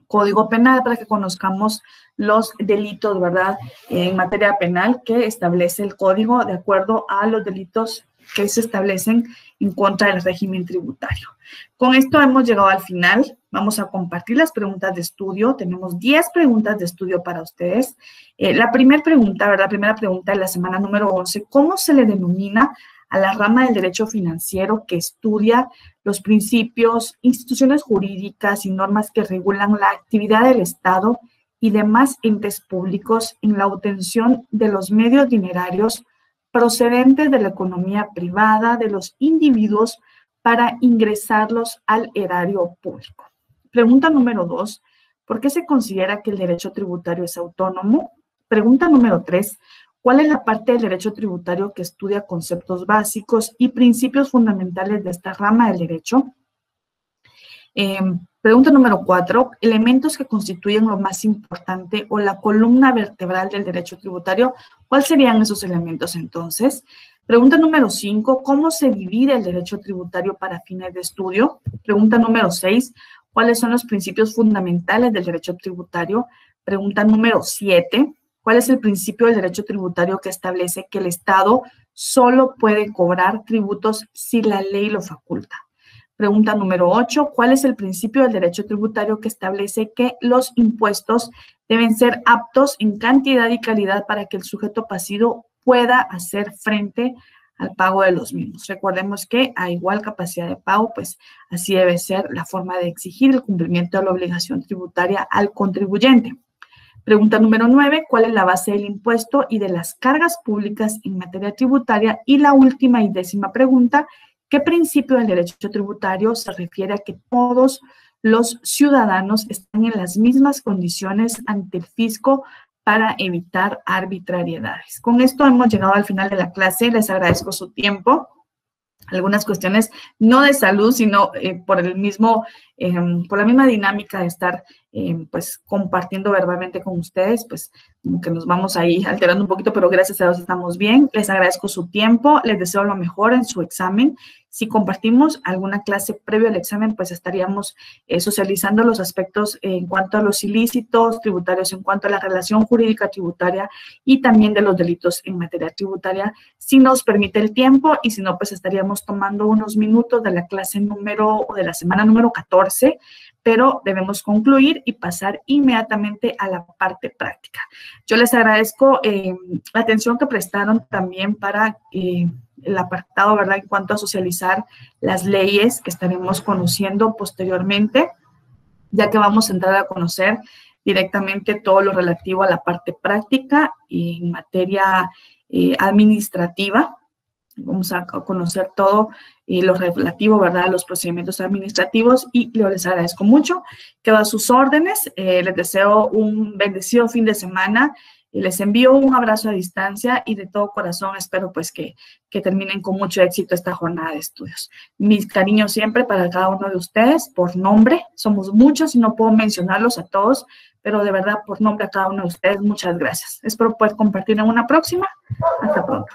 código penal para que conozcamos los delitos, ¿verdad?, en materia penal que establece el código de acuerdo a los delitos que se establecen en contra del régimen tributario. Con esto hemos llegado al final. Vamos a compartir las preguntas de estudio. Tenemos 10 preguntas de estudio para ustedes. La primera pregunta, ¿verdad? La primera pregunta de la semana número 11, ¿cómo se le denomina a la rama del derecho financiero que estudia los principios, instituciones jurídicas y normas que regulan la actividad del Estado y demás entes públicos en la obtención de los medios dinerarios procedentes de la economía privada de los individuos para ingresarlos al erario público? Pregunta número 2, ¿por qué se considera que el derecho tributario es autónomo? Pregunta número 3, ¿cuál es la parte del derecho tributario que estudia conceptos básicos y principios fundamentales de esta rama del derecho? Pregunta número 4, elementos que constituyen lo más importante o la columna vertebral del derecho tributario. ¿Cuáles serían esos elementos entonces? Pregunta número 5, ¿cómo se divide el derecho tributario para fines de estudio? Pregunta número 6, ¿cuáles son los principios fundamentales del derecho tributario? Pregunta número 7, ¿cuál es el principio del derecho tributario que establece que el Estado solo puede cobrar tributos si la ley lo faculta? Pregunta número 8, ¿cuál es el principio del derecho tributario que establece que los impuestos deben ser aptos en cantidad y calidad para que el sujeto pasivo pueda hacer frente al pago de los mismos? Recordemos que a igual capacidad de pago, pues así debe ser la forma de exigir el cumplimiento de la obligación tributaria al contribuyente. Pregunta número 9, ¿cuál es la base del impuesto y de las cargas públicas en materia tributaria? Y la última y 10ª pregunta, ¿qué principio del derecho tributario se refiere a que todos los ciudadanos están en las mismas condiciones ante el fisco para evitar arbitrariedades? Con esto hemos llegado al final de la clase. Les agradezco su tiempo. Algunas cuestiones no de salud, sino por la misma dinámica de estar pues compartiendo verbalmente con ustedes, pues como que nos vamos ahí alterando un poquito, pero gracias a Dios estamos bien. Les agradezco su tiempo, les deseo lo mejor en su examen. Si compartimos alguna clase previo al examen, pues estaríamos socializando los aspectos en cuanto a los ilícitos tributarios, en cuanto a la relación jurídica tributaria y también de los delitos en materia tributaria, si nos permite el tiempo, y si no, pues estaríamos tomando unos minutos de la clase de la semana número 14, pero debemos concluir y pasar inmediatamente a la parte práctica. Yo les agradezco la atención que prestaron también para el apartado, ¿verdad?, en cuanto a socializar las leyes que estaremos conociendo posteriormente, ya que vamos a entrar a conocer directamente todo lo relativo a la parte práctica y en materia administrativa. Vamos a conocer todo lo relativo, ¿verdad?, a los procedimientos administrativos, y yo les agradezco mucho. Quedo a sus órdenes. Les deseo un bendecido fin de semana. Y les envío un abrazo a distancia y de todo corazón espero pues que terminen con mucho éxito esta jornada de estudios. Mis cariños siempre para cada uno de ustedes, por nombre. Somos muchos y no puedo mencionarlos a todos, pero de verdad por nombre a cada uno de ustedes, muchas gracias. Espero poder compartir en una próxima. Hasta pronto.